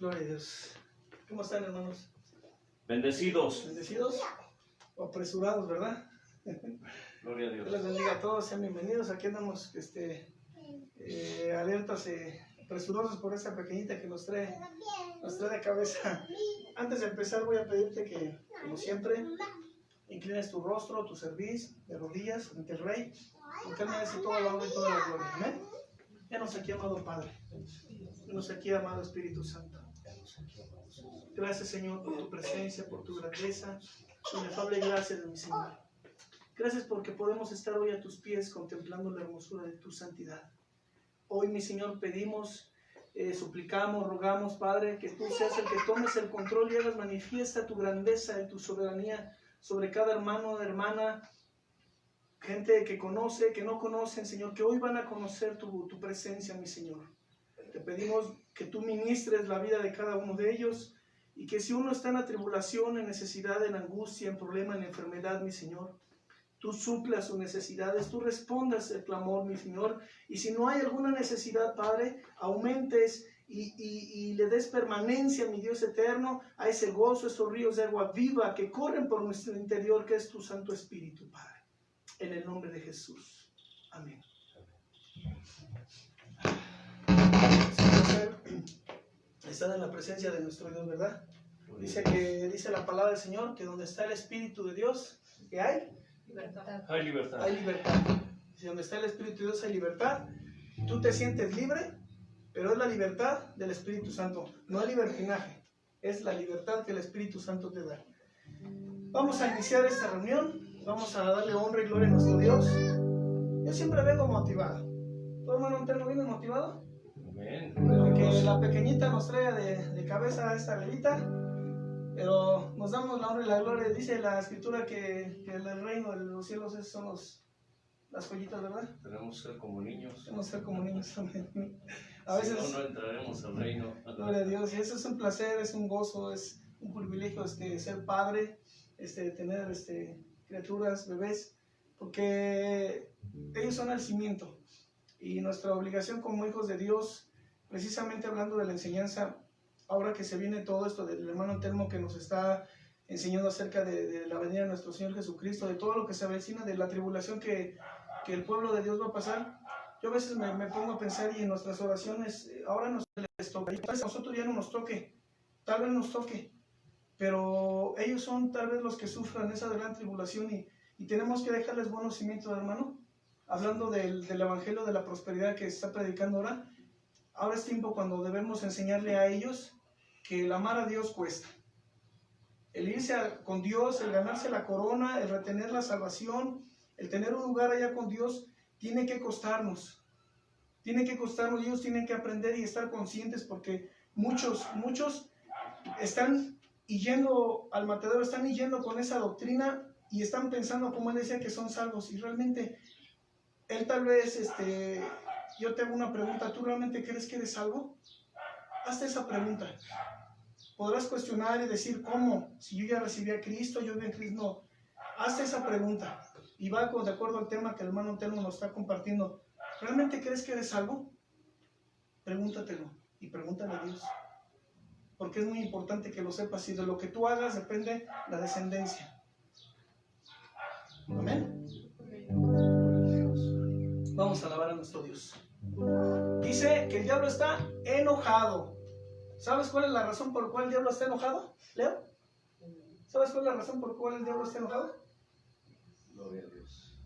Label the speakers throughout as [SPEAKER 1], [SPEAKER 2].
[SPEAKER 1] Gloria a Dios. ¿Cómo están, hermanos?
[SPEAKER 2] Bendecidos.
[SPEAKER 1] ¿Bendecidos? O apresurados, ¿verdad?
[SPEAKER 2] Gloria a Dios.
[SPEAKER 1] Dios les bendiga a todos, sean bienvenidos. Aquí andamos alertas, apresurosos por esta pequeñita que nos trae de cabeza. Antes de empezar voy a pedirte que, como siempre, inclines tu rostro, tu cerviz, de rodillas ante el Rey, porque Él merece toda la honra y toda la gloria. Amén. Venos aquí, amado Padre. Venos aquí, amado Espíritu Santo. Gracias, Señor, por tu presencia, por tu grandeza, tu inefable gracia de mi Señor. Gracias porque podemos estar hoy a tus pies contemplando la hermosura de tu santidad. Hoy, mi Señor, pedimos, suplicamos, rogamos, Padre, que tú seas el que tomes el control y hagas manifiesta tu grandeza y tu soberanía sobre cada hermano, hermana, gente que conoce, que no conocen, Señor, que hoy van a conocer tu presencia, mi Señor. Te pedimos que tú ministres la vida de cada uno de ellos y que si uno está en la tribulación, en necesidad, en angustia, en problema, en enfermedad, mi Señor, tú suplas sus necesidades, tú respondas el clamor, mi Señor, y si no hay alguna necesidad, Padre, aumentes y le des permanencia, mi Dios eterno, a ese gozo, esos ríos de agua viva que corren por nuestro interior, que es tu Santo Espíritu, Padre, en el nombre de Jesús. Amén. Estar en la presencia de nuestro Dios, ¿verdad? Dice la palabra del Señor que donde está el Espíritu de Dios, ¿qué hay?
[SPEAKER 2] Libertad. Hay libertad.
[SPEAKER 1] Hay libertad. Si donde está el Espíritu de Dios hay libertad, tú te sientes libre, pero es la libertad del Espíritu Santo, no el libertinaje, es la libertad que el Espíritu Santo te da. Vamos a iniciar esta reunión, vamos a darle honra y gloria a nuestro Dios. Yo siempre vengo motivado. ¿Tu hermano interno viene motivado?
[SPEAKER 2] Amén.
[SPEAKER 1] Porque la pequeñita nos trae de cabeza a esta levita, pero nos damos la honra y la gloria. Dice la escritura que el reino de los cielos son las joyitas, ¿verdad?
[SPEAKER 2] Tenemos que ser como niños.
[SPEAKER 1] Tenemos que ser como niños también. A veces,
[SPEAKER 2] si no entraremos al reino.
[SPEAKER 1] Gloria a Dios. Y eso es un placer, es un gozo, es un privilegio ser padre, tener criaturas, bebés, porque ellos son el cimiento. Y nuestra obligación como hijos de Dios, precisamente hablando de la enseñanza, ahora que se viene todo esto del hermano Antelmo que nos está enseñando acerca de la venida de nuestro Señor Jesucristo, de todo lo que se avecina, de la tribulación que el pueblo de Dios va a pasar, yo a veces me pongo a pensar y en nuestras oraciones, ahora nos les toca, y tal vez a nosotros ya no nos toque, tal vez nos toque, pero ellos son tal vez los que sufran esa gran tribulación y tenemos que dejarles buenos cimientos, hermano. Hablando del evangelio de la prosperidad que se está predicando ahora es tiempo cuando debemos enseñarle a ellos que el amar a Dios cuesta. El irse con Dios, el ganarse la corona, el retener la salvación, el tener un lugar allá con Dios, tiene que costarnos. Tiene que costarnos, ellos tienen que aprender y estar conscientes porque muchos están yendo al matadero, están yendo con esa doctrina y están pensando, como él decía, que son salvos y realmente... Él tal vez, yo te hago una pregunta, ¿tú realmente crees que eres salvo? Hazte esa pregunta. Podrás cuestionar y decir, ¿cómo? Si yo ya recibí a Cristo, yo vi a Cristo. No, hazte esa pregunta. Y va de acuerdo al tema que el hermano Telmo nos está compartiendo. ¿Realmente crees que eres salvo? Pregúntatelo y pregúntale a Dios. Porque es muy importante que lo sepas y de lo que tú hagas depende la descendencia. Amén. Vamos a alabar a nuestro Dios. Dice que el diablo está enojado. ¿Sabes cuál es la razón por la cual el diablo está enojado? ¿Leo? ¿Sabes cuál es la razón por la cual el diablo está enojado?
[SPEAKER 2] Gloria a Dios.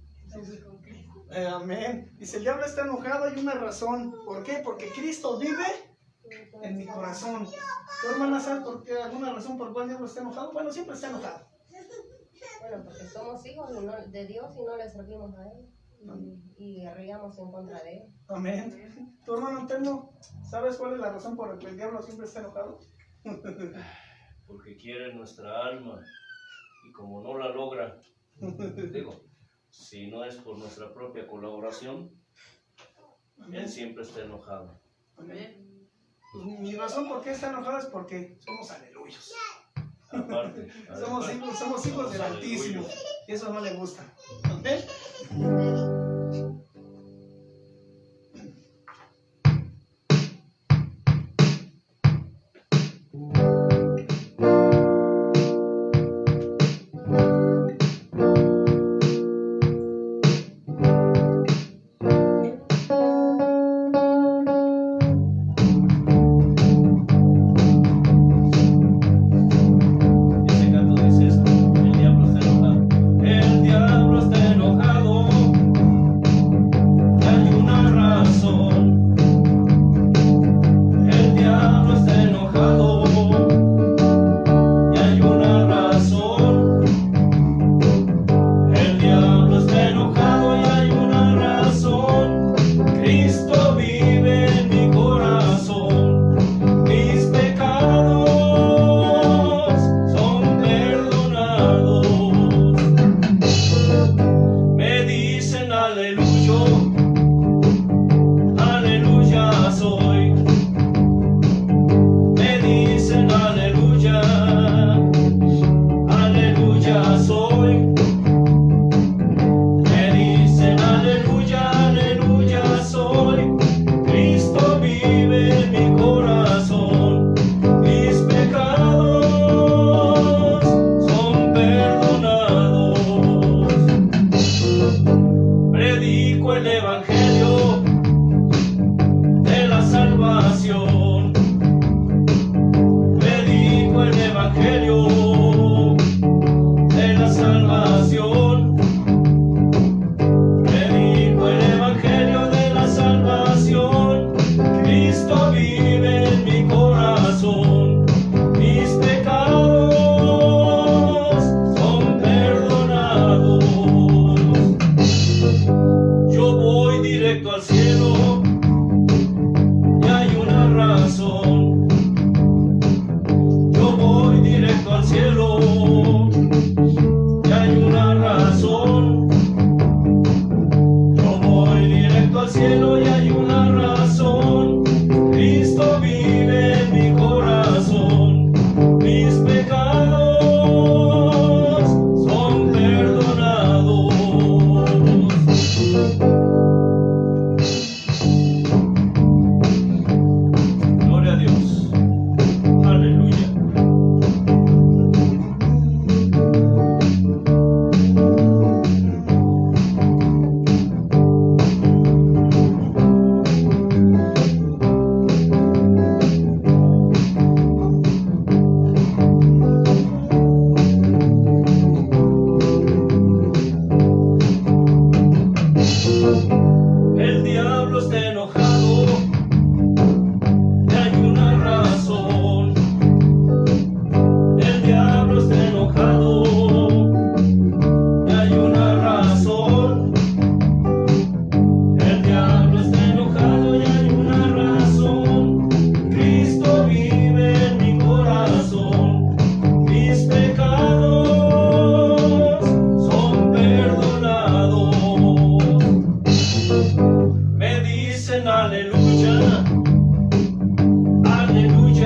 [SPEAKER 1] Amén. Dice, el diablo está enojado, hay una razón. ¿Por qué? Porque Cristo vive en mi corazón. ¿Tu hermana sabe por qué, alguna razón por la cual el diablo está enojado? Bueno, siempre está enojado.
[SPEAKER 3] Bueno, porque somos hijos de Dios y no le servimos a Él. Y guerreamos en contra de Él.
[SPEAKER 1] Amén. Tu hermano Antelmo, ¿sabes cuál es la razón por la que el diablo siempre está enojado?
[SPEAKER 2] Porque quiere nuestra alma y como no la logra, digo, si no es por nuestra propia colaboración, él siempre está enojado.
[SPEAKER 1] Amén. Pues mi razón por qué está enojado es porque somos aleluyos.
[SPEAKER 2] Aparte,
[SPEAKER 1] somos hijos del Altísimo y eso no le gusta. ¿Amén?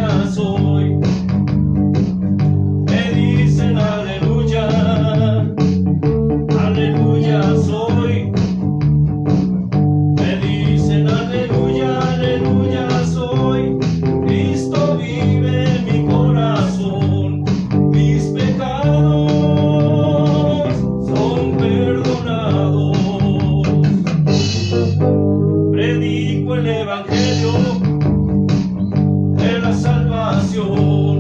[SPEAKER 2] aleluya soy. Me dicen aleluya, aleluya soy. Me dicen aleluya, aleluya soy. Cristo vive en mi corazón. Mis pecados son perdonados. Predico el evangelio de la salvación.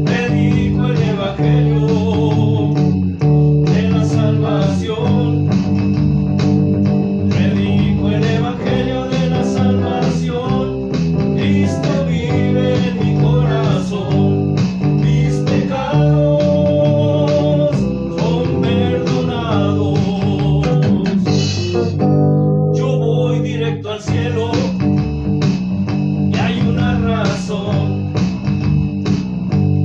[SPEAKER 2] Predico el evangelio de la salvación. Predico el evangelio de la salvación. Cristo vive en mi corazón. Mis pecados son perdonados. Yo voy directo al cielo y hay una razón.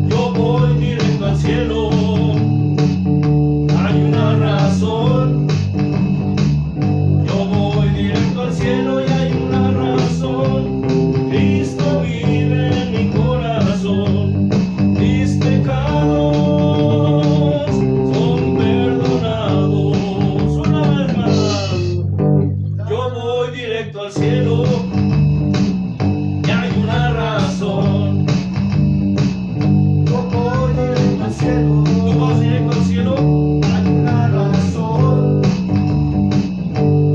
[SPEAKER 2] Yo voy directo al cielo, hay una razón. Yo voy directo al cielo y hay una razón. Cristo vive en mi corazón. Mis pecados son perdonados. Una vez más. Yo voy directo al cielo y hay una razón. Yo voy directo al cielo. Tú vas directo al cielo, hay una razón.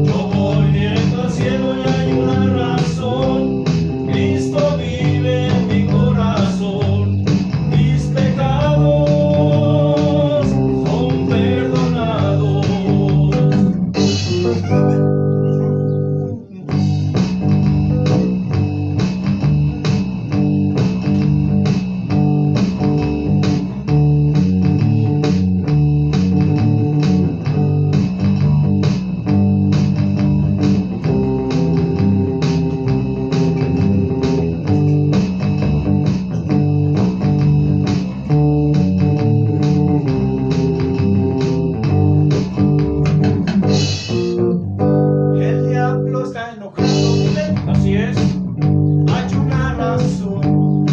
[SPEAKER 2] Yo voy directo al cielo y hay una razón. Cristo vive en mi corazón. Mis pecados son perdonados.
[SPEAKER 1] El diablo está enojado, dile,
[SPEAKER 2] Así es.
[SPEAKER 1] hay una razón.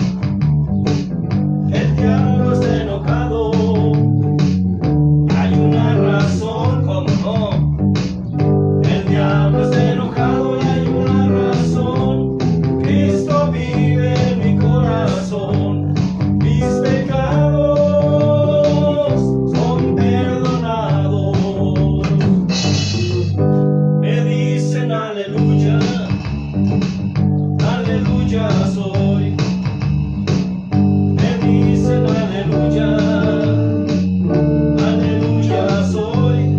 [SPEAKER 2] El diablo está enojado. Hay una razón, ¿cómo no? El diablo está enojado y hay una razón. Cristo vive en mi corazón. Mis pecados son perdonados. Me dicen aleluya, aleluya soy. Me dicen aleluya, aleluya soy.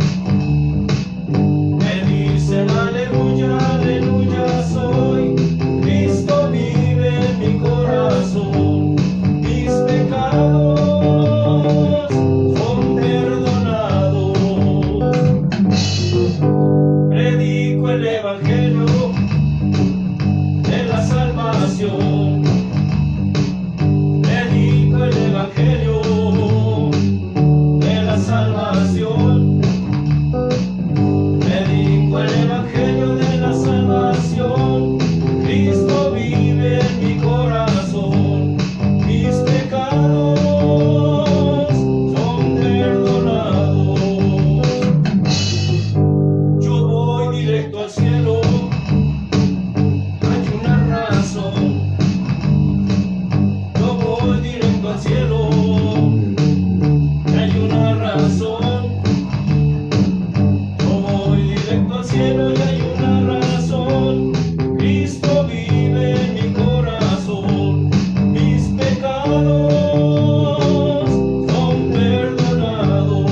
[SPEAKER 2] Me dicen aleluya, aleluya soy. Cristo vive en mi corazón. Mis pecados son perdonados. Predico el evangelio de la salvación. Predico el evangelio de la salvación. Predico el evangelio de la salvación. Cristo vive en mi corazón. Mis pecados son perdonados. Yo voy directo al cielo, hay una razón. Yo voy directo al cielo, hay una razón. Yo voy directo al cielo y hay una razón. Cristo vive en mi corazón. Mis pecados son perdonados.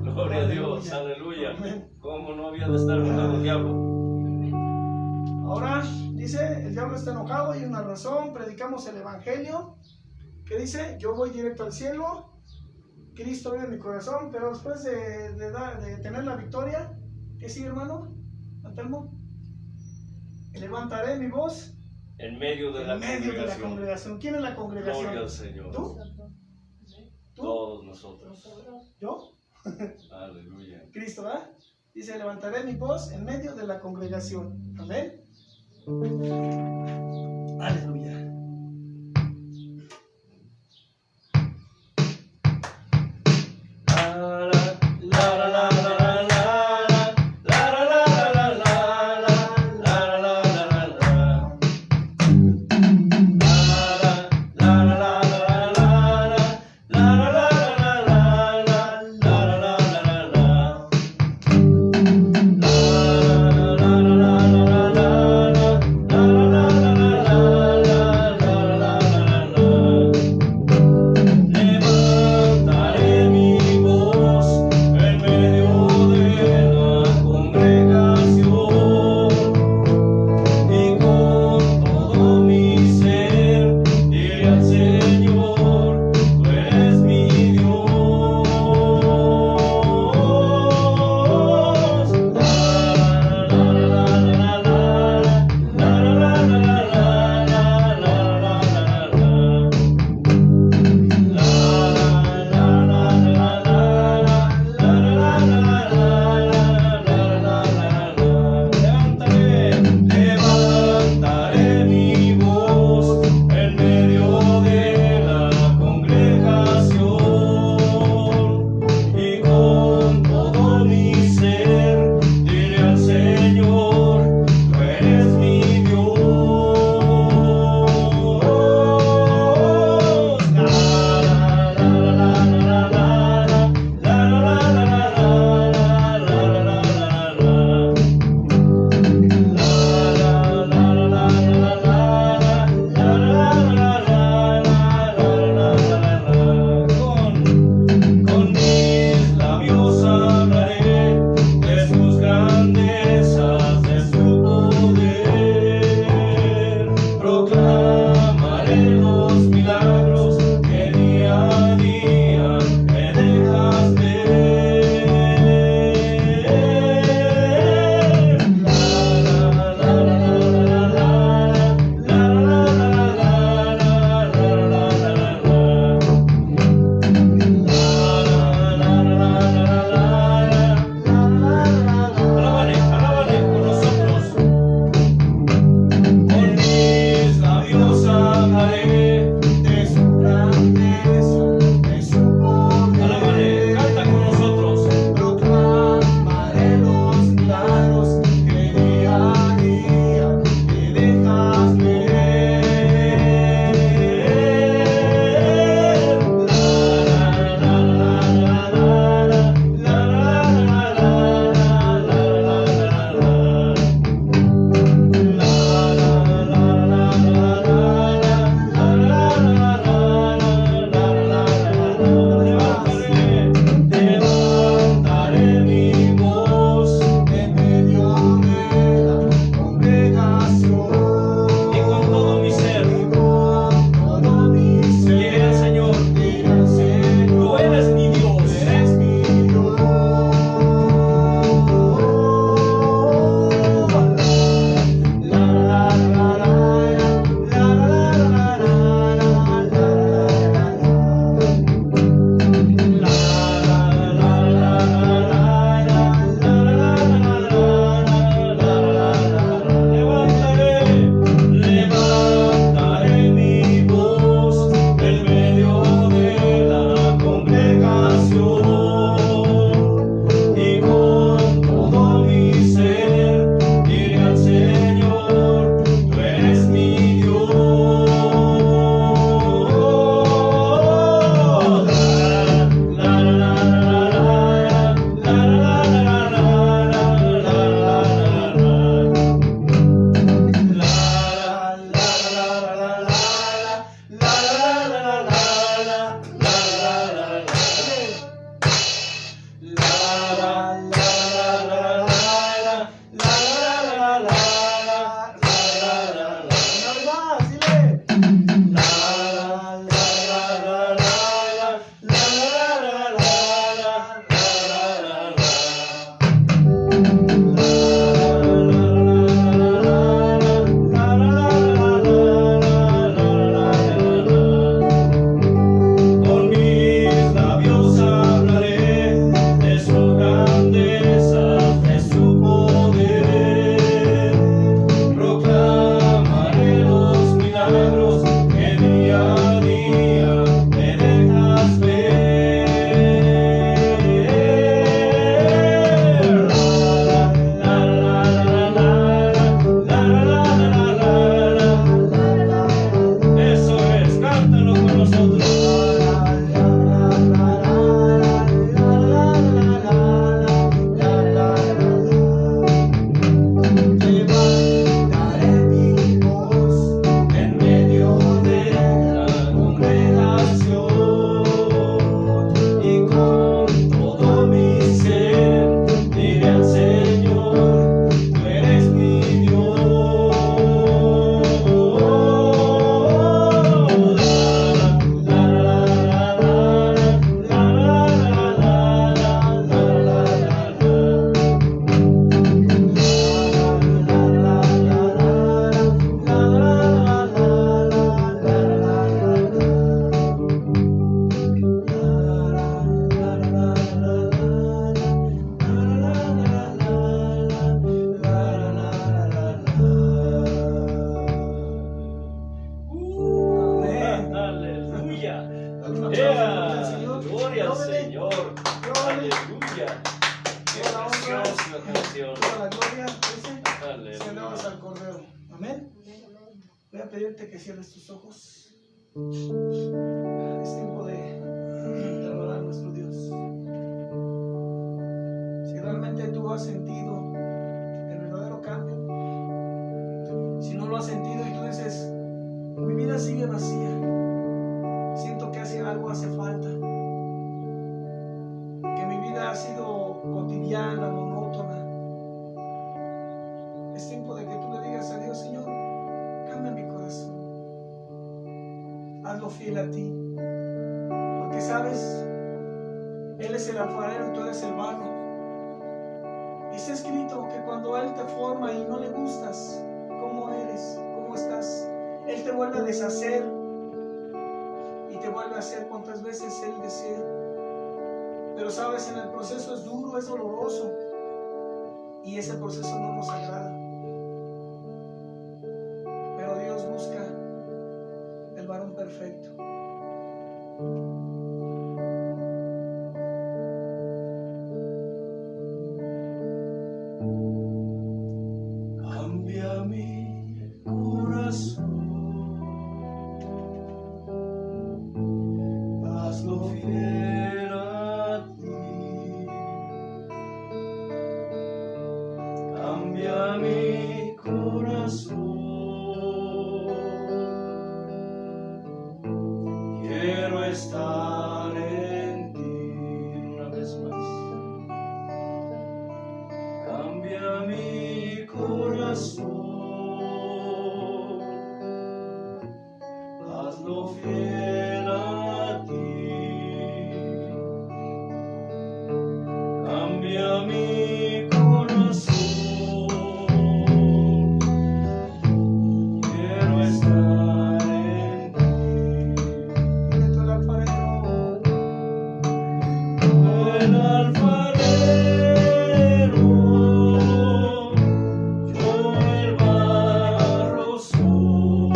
[SPEAKER 2] Gloria a Dios, aleluya. ¿Cómo no había de estar enojado el diablo?
[SPEAKER 1] Ahora dice, el diablo está enojado, hay una razón, predicamos el evangelio, que dice, yo voy directo al cielo, Cristo vive en mi corazón, pero después de tener la victoria, ¿qué sigue, hermano? Antelmo, levantaré mi voz
[SPEAKER 2] En medio de la
[SPEAKER 1] en medio de la
[SPEAKER 2] congregación.
[SPEAKER 1] congregación. ¿Quién es la congregación?
[SPEAKER 2] Gloria al Señor.
[SPEAKER 1] ¿Tú? ¿Tú?
[SPEAKER 2] Todos nosotros.
[SPEAKER 1] ¿Yo?
[SPEAKER 2] Aleluya.
[SPEAKER 1] Cristo, ¿verdad? Dice, levantaré mi voz en medio de la congregación. Amén. Aleluya.
[SPEAKER 2] La
[SPEAKER 1] Voy a pedirte que cierres tus ojos. Es tiempo de adorar a nuestro Dios. Si realmente tú has sentido el verdadero cambio, si no lo has sentido y tú dices, mi vida sigue vacía, siento que algo hace falta, que mi vida ha sido cotidiana, monótona, es tiempo de que tú le digas a Dios, Señor, cambia mi corazón, hazlo fiel a ti, porque sabes, Él es el alfarero y tú eres el barro. Y está escrito que cuando Él te forma y no le gustas cómo eres, cómo estás, Él te vuelve a deshacer y te vuelve a hacer cuantas veces Él desee. Pero sabes, en el proceso es duro, es doloroso, y ese proceso no nos agrada. Pero Dios busca el varón perfecto.
[SPEAKER 2] Cambia mi corazón, hazlo fiel a ti. Cambia mi corazón, quiero estar en ti. Una vez más. Cambia mi corazón, hazlo fiel a ti. Cambia mi corazón, quiero estar en ti.
[SPEAKER 1] Dile tú al alfarero,
[SPEAKER 2] Oh, el alfarero, yo el barro soy.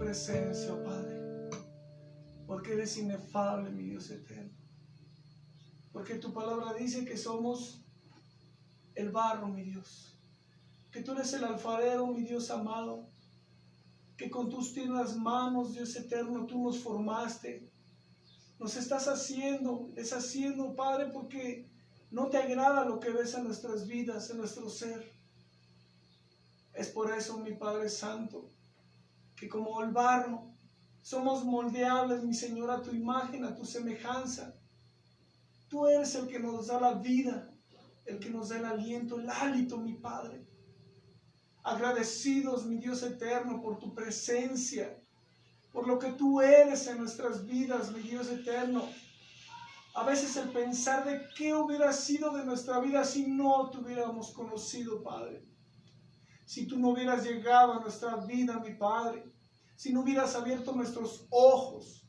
[SPEAKER 1] presencia, oh Padre, porque eres inefable, mi Dios eterno. Porque tu palabra dice que somos el barro, mi Dios, que tú eres el alfarero, mi Dios amado, que con tus tiernas manos, Dios eterno, tú nos formaste, nos estás haciendo, deshaciendo, Padre, porque no te agrada lo que ves en nuestras vidas, en nuestro ser. Es por eso, mi Padre Santo, que como el barro, somos moldeables, mi Señor, a tu imagen, a tu semejanza. Tú eres el que nos da la vida, el que nos da el aliento, el hálito, mi Padre. Agradecidos, mi Dios eterno, por tu presencia, por lo que tú eres en nuestras vidas, mi Dios eterno. A veces el pensar de qué hubiera sido de nuestra vida si no te hubiéramos conocido, Padre. Si tú no hubieras llegado a nuestra vida, mi Padre. Si no hubieras abierto nuestros ojos.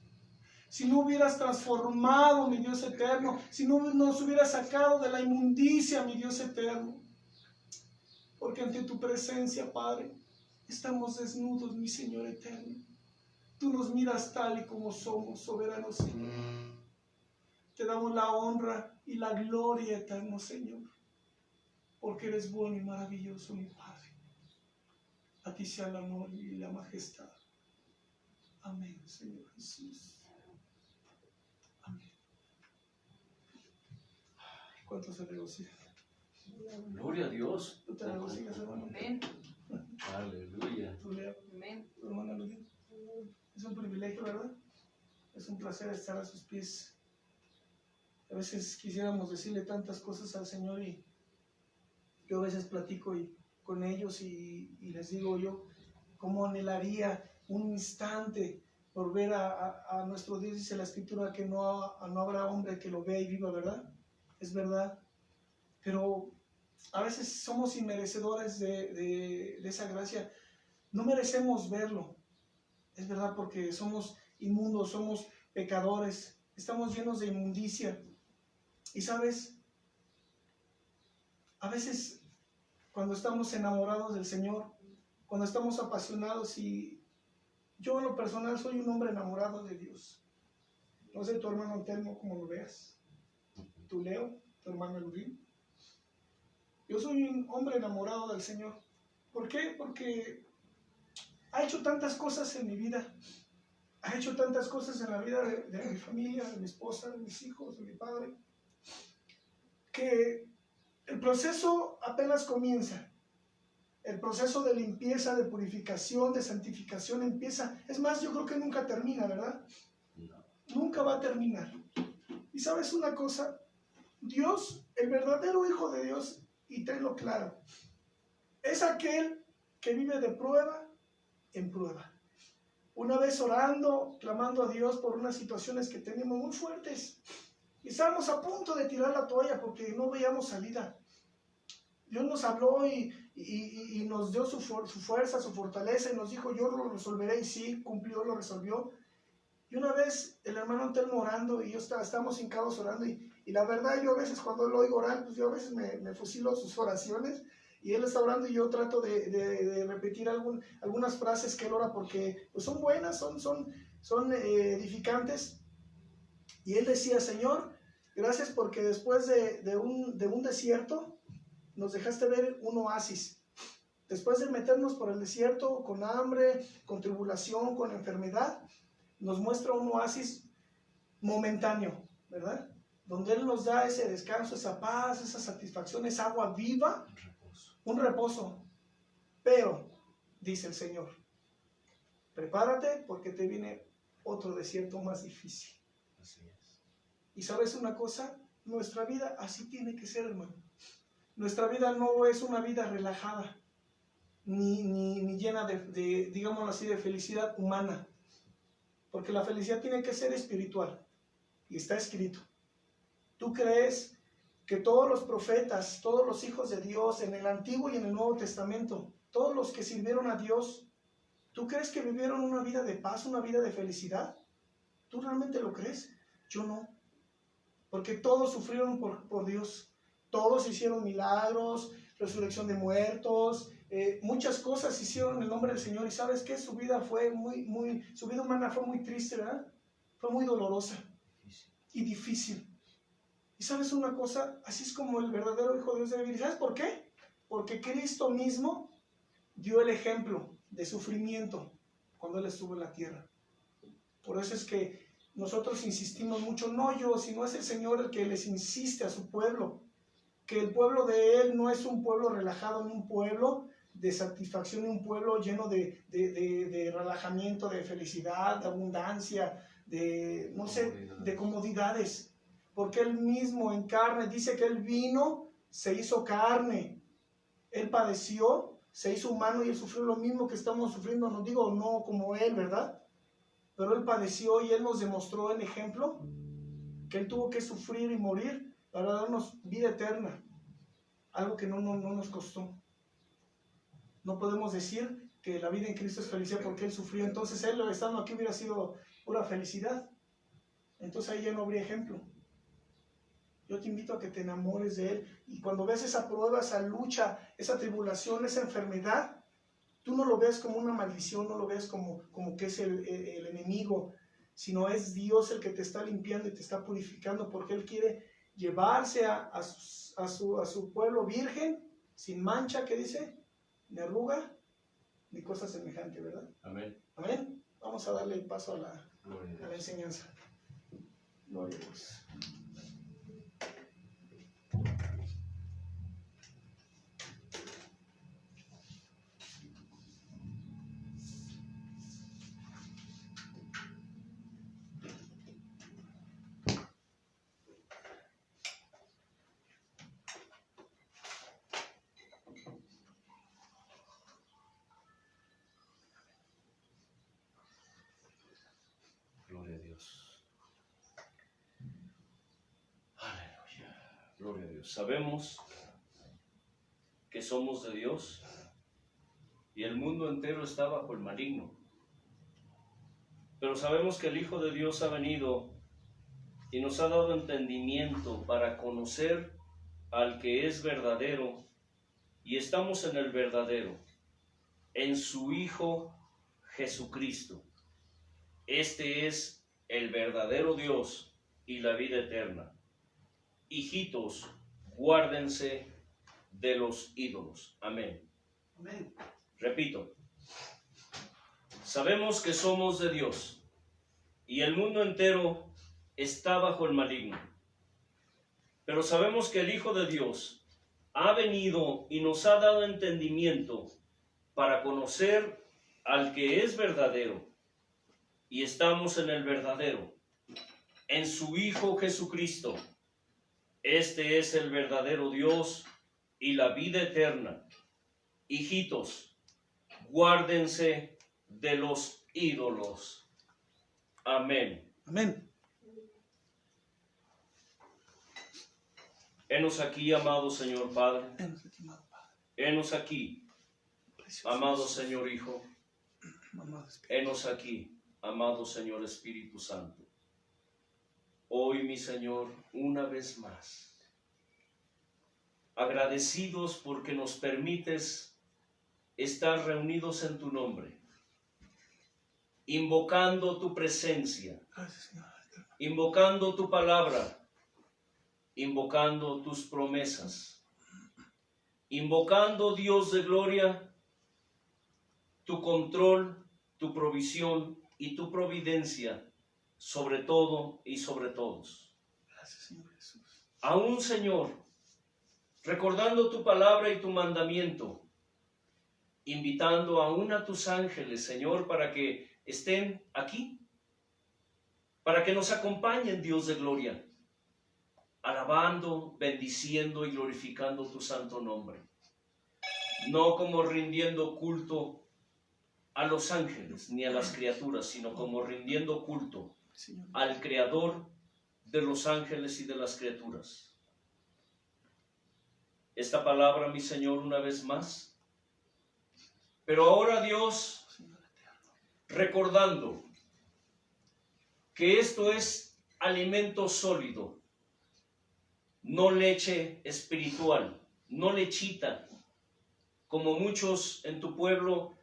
[SPEAKER 1] Si no hubieras transformado, mi Dios eterno. Si no nos hubieras sacado de la inmundicia, mi Dios eterno. Porque ante tu presencia, Padre, estamos desnudos, mi Señor eterno. Tú nos miras tal y como somos, soberano Señor. Te damos la honra y la gloria, eterno Señor, porque eres bueno y maravilloso, mi Padre. A ti sea el honor y la majestad. Amén, Señor Jesús. Amén. ¿Cuántos se regocijan?
[SPEAKER 2] Gloria a Dios.
[SPEAKER 1] ¿Tú te regocijas, hermano?
[SPEAKER 4] Amén.
[SPEAKER 2] Aleluya.
[SPEAKER 1] ¿Tú, Leo?
[SPEAKER 4] Amén.
[SPEAKER 1] ¿Tu hermana Luis? Es un privilegio, ¿verdad? Es un placer estar a sus pies. A veces quisiéramos decirle tantas cosas al Señor y yo a veces platico con ellos y les digo yo cómo anhelaría un instante por ver a nuestro Dios. Dice la Escritura que no habrá hombre que lo vea y viva, ¿verdad? Es verdad. Pero a veces somos inmerecedores de esa gracia. No merecemos verlo. Es verdad, porque somos inmundos, somos pecadores, estamos llenos de inmundicia. Y sabes, a veces cuando estamos enamorados del Señor, cuando estamos apasionados, y yo en lo personal soy un hombre enamorado de Dios. No sé tu hermano Antelmo cómo lo veas, tú Leo, tu hermano Eludín. Yo soy un hombre enamorado del Señor. ¿Por qué? Porque ha hecho tantas cosas en mi vida, ha hecho tantas cosas en la vida de mi familia, de mi esposa, de mis hijos, de mi padre, que el proceso apenas comienza. El proceso de limpieza, de purificación, de santificación empieza. Es más, yo creo que nunca termina, ¿verdad?
[SPEAKER 2] No.
[SPEAKER 1] Nunca va a terminar. Y sabes una cosa, Dios, el verdadero Hijo de Dios, y tenlo claro, es aquel que vive de prueba en prueba. Una vez orando, clamando a Dios por unas situaciones que teníamos muy fuertes, y estábamos a punto de tirar la toalla porque no veíamos salida. Dios nos habló y nos dio su fuerza, su fortaleza, y nos dijo, yo lo resolveré, y sí, cumplió, lo resolvió. Y una vez el hermano Antelmo orando, y yo estábamos hincados orando, y la verdad yo a veces cuando lo oigo orar, pues yo a veces me fusilo sus oraciones, y él está orando y yo trato de repetir algunas frases que él ora, porque pues son buenas, son edificantes. Y él decía, Señor, gracias porque después de un desierto, nos dejaste ver un oasis. Después de meternos por el desierto con hambre, con tribulación, con enfermedad, nos muestra un oasis momentáneo, ¿verdad? Donde Él nos da ese descanso, esa paz, esa satisfacción, esa agua viva, un reposo. Pero, dice el Señor, prepárate porque te viene otro desierto más difícil.
[SPEAKER 2] Así es.
[SPEAKER 1] Y ¿sabes una cosa? Nuestra vida así tiene que ser, hermano. Nuestra vida no es una vida relajada, ni llena de, digámoslo así, de felicidad humana. Porque la felicidad tiene que ser espiritual. Y está escrito. ¿Tú crees que todos los profetas, todos los hijos de Dios, en el Antiguo y en el Nuevo Testamento, todos los que sirvieron a Dios, ¿tú crees que vivieron una vida de paz, una vida de felicidad? ¿Tú realmente lo crees? Yo no. Porque todos sufrieron por Dios. Todos hicieron milagros, resurrección de muertos, muchas cosas hicieron en el nombre del Señor. Y ¿sabes qué? Su vida fue su vida humana fue muy triste, ¿verdad? Fue muy dolorosa y difícil. Y ¿sabes una cosa? Así es como el verdadero Hijo de Dios debe vivir. ¿Sabes por qué? Porque Cristo mismo dio el ejemplo de sufrimiento cuando Él estuvo en la tierra. Por eso es que nosotros insistimos mucho, no yo, sino es el Señor el que les insiste a su pueblo, que el pueblo de Él no es un pueblo relajado, ni un pueblo de satisfacción, ni un pueblo lleno de relajamiento, de felicidad, de abundancia, de, no sé, de comodidades. Porque Él mismo en carne, dice que Él vino, se hizo carne, Él padeció, se hizo humano y Él sufrió lo mismo que estamos sufriendo, no digo no como Él, ¿verdad? Pero Él padeció y Él nos demostró en ejemplo que Él tuvo que sufrir y morir para darnos vida eterna, algo que no nos costó. No podemos decir que la vida en Cristo es felicidad porque Él sufrió, entonces Él estando aquí hubiera sido pura felicidad, entonces ahí ya no habría ejemplo. Yo te invito a que te enamores de Él, y cuando ves esa prueba, esa lucha, esa tribulación, esa enfermedad, tú no lo ves como una maldición, no lo ves como que es el enemigo, sino es Dios el que te está limpiando y te está purificando, porque Él quiere llevarse a su pueblo virgen, sin mancha, ¿qué dice? Ni arruga, ni cosa semejante, ¿verdad?
[SPEAKER 2] Amén.
[SPEAKER 1] Amén. Vamos a darle el paso a la enseñanza. Gloria a Dios.
[SPEAKER 2] Gloria a Dios. Aleluya. Gloria a Dios. Sabemos que somos de Dios y el mundo entero está bajo el maligno. Pero sabemos que el Hijo de Dios ha venido y nos ha dado entendimiento para conocer al que es verdadero, y estamos en el verdadero, en su Hijo Jesucristo. Este es el verdadero Dios y la vida eterna. Hijitos, guárdense de los ídolos. Amén.
[SPEAKER 1] Amén.
[SPEAKER 2] Repito, sabemos que somos de Dios y el mundo entero está bajo el maligno. Pero sabemos que el Hijo de Dios ha venido y nos ha dado entendimiento para conocer al que es verdadero, y estamos en el verdadero, en su Hijo Jesucristo. Este es el verdadero Dios y la vida eterna. Hijitos, guárdense de los ídolos. Amén.
[SPEAKER 1] Amén.
[SPEAKER 2] Henos aquí, amado Señor Padre.
[SPEAKER 1] Henos aquí, amado Padre.
[SPEAKER 2] Henos aquí,
[SPEAKER 1] Precioso
[SPEAKER 2] amado
[SPEAKER 1] Jesús.
[SPEAKER 2] Señor Hijo.
[SPEAKER 1] Amado Espíritu.
[SPEAKER 2] Henos aquí, amado Señor Espíritu Santo. Hoy, mi Señor, una vez más, agradecidos porque nos permites estar reunidos en tu nombre, invocando tu presencia,
[SPEAKER 1] Gracias, Señor.
[SPEAKER 2] invocando tu palabra, invocando tus promesas, invocando, Dios de gloria, tu control, tu provisión y tu providencia sobre todo y sobre todos.
[SPEAKER 1] Gracias, Señor Jesús.
[SPEAKER 2] Aún, Señor, recordando tu palabra y tu mandamiento, invitando aún a tus ángeles, Señor, para que estén aquí, para que nos acompañen, Dios de gloria, alabando, bendiciendo y glorificando tu santo nombre. No como rindiendo culto a los ángeles ni a las criaturas, sino como rindiendo culto
[SPEAKER 1] Señor.
[SPEAKER 2] al Creador de los ángeles y de las criaturas. Esta palabra, mi Señor, una vez más, pero ahora, Dios,
[SPEAKER 1] Señor eterno.
[SPEAKER 2] recordando que esto es alimento sólido, no leche espiritual, no lechita, como muchos en tu pueblo,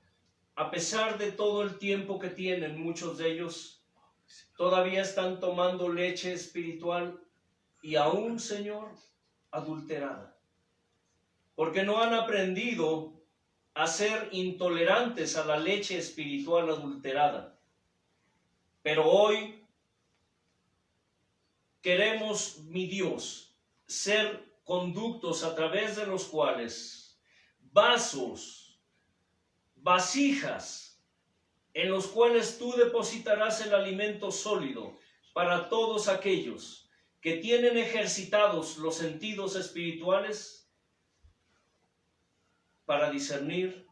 [SPEAKER 2] a pesar de todo el tiempo que tienen, muchos de ellos todavía están tomando leche espiritual y aún, Señor, adulterada, porque no han aprendido a ser intolerantes a la leche espiritual adulterada. Pero hoy queremos, mi Dios, ser conductos a través de los cuales vasos, vasijas, en los cuales tú depositarás el alimento sólido para todos aquellos que tienen ejercitados los sentidos espirituales para discernir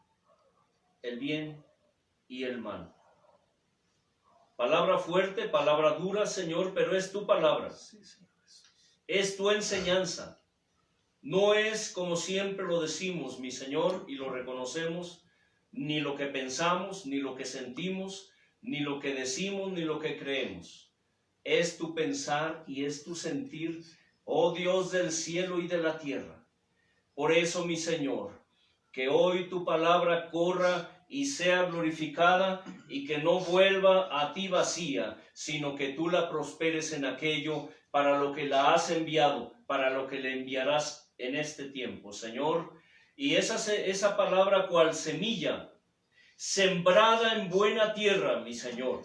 [SPEAKER 2] el bien y el mal. Palabra fuerte, palabra dura, Señor, pero es tu palabra.
[SPEAKER 1] Sí, Señor Jesús.
[SPEAKER 2] Es tu enseñanza. No es como siempre lo decimos, mi Señor, y lo reconocemos, ni lo que pensamos, ni lo que sentimos, ni lo que decimos, ni lo que creemos. Es tu pensar y es tu sentir, oh Dios del cielo y de la tierra. Por eso, mi Señor, que hoy tu palabra corra y sea glorificada y que no vuelva a ti vacía, sino que tú la prosperes en aquello para lo que la has enviado, para lo que le enviarás en este tiempo, Señor. Y esa palabra cual semilla, sembrada en buena tierra, mi Señor.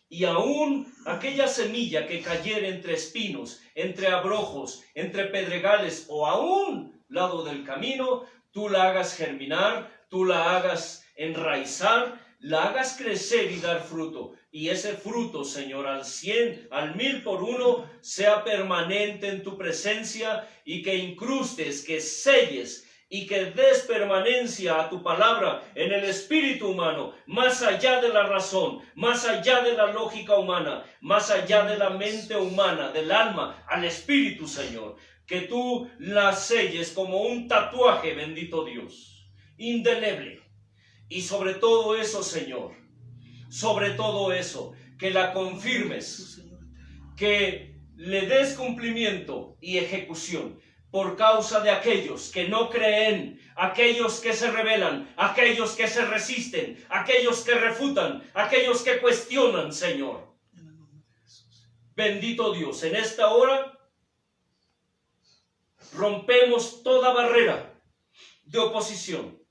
[SPEAKER 2] Y aún aquella semilla que cayera entre espinos, entre abrojos, entre pedregales o aún lado del camino, tú la hagas germinar, tú la hagas enraizar, la hagas crecer y dar fruto. Y ese fruto, Señor, al 100, al 1000 por uno, sea permanente en tu presencia y que incrustes, que selles y que des permanencia a tu palabra en el espíritu humano, más allá de la razón, más allá de la lógica humana, más allá de la mente humana, del alma, al espíritu, Señor. Que tú la selles como un tatuaje, bendito Dios, indeleble. Y sobre todo eso, Señor, sobre todo eso, que la confirmes, que le des cumplimiento y ejecución. por causa de aquellos que no creen, aquellos que se rebelan, aquellos que se resisten, aquellos que refutan, aquellos que cuestionan, Señor. Bendito Dios, en esta hora rompemos toda barrera de oposición.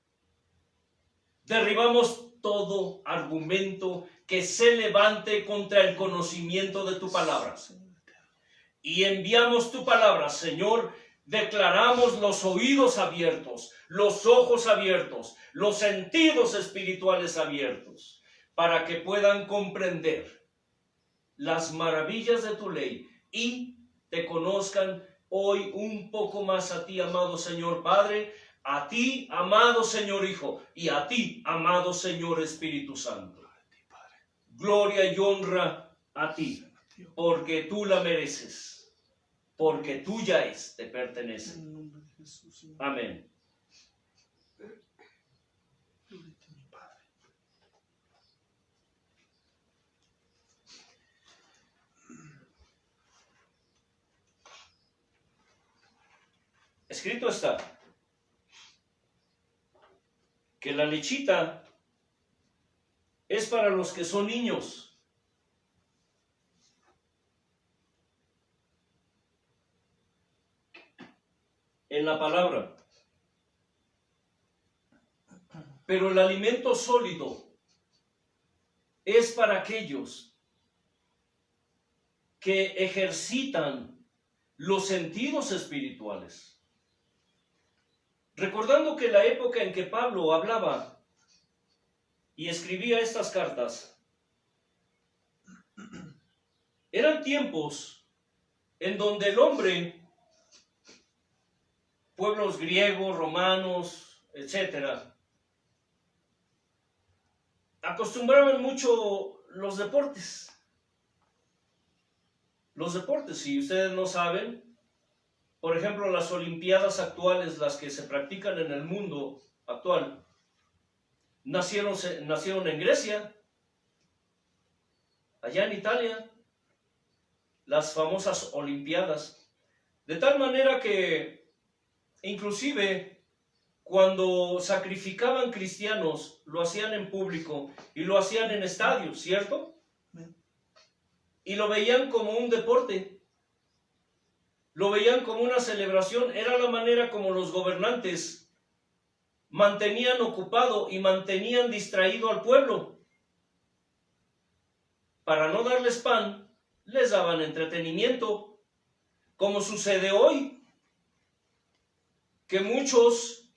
[SPEAKER 2] Derribamos todo argumento que se levante contra el conocimiento de tu palabra. Y enviamos tu palabra, Señor. Declaramos los oídos abiertos, los ojos abiertos, los sentidos espirituales abiertos, para que puedan comprender las maravillas de tu ley y te conozcan hoy un poco más a ti, amado Señor Padre, a ti, amado Señor Hijo, y a ti, amado Señor Espíritu Santo. Gloria y honra a ti, porque tú la mereces. Porque tuya es, te pertenece. Amén. Escrito está que la lechita es para los que son niños. En la palabra. Pero el alimento sólido es para aquellos que ejercitan los sentidos espirituales. Recordando que la época en que Pablo hablaba y escribía estas cartas, eran tiempos en donde el hombre, pueblos griegos, romanos, etcétera, acostumbraban mucho los deportes. Los deportes, si ustedes no saben, por ejemplo, las olimpiadas actuales, las que se practican en el mundo actual, nacieron en Grecia, allá en Italia, las famosas olimpiadas, de tal manera que inclusive cuando sacrificaban cristianos, lo hacían en público y lo hacían en estadios, ¿cierto? Y lo veían como un deporte, lo veían como una celebración. Era la manera como los gobernantes mantenían ocupado y mantenían distraído al pueblo. Para no darles pan, les daban entretenimiento, como sucede hoy, que muchos,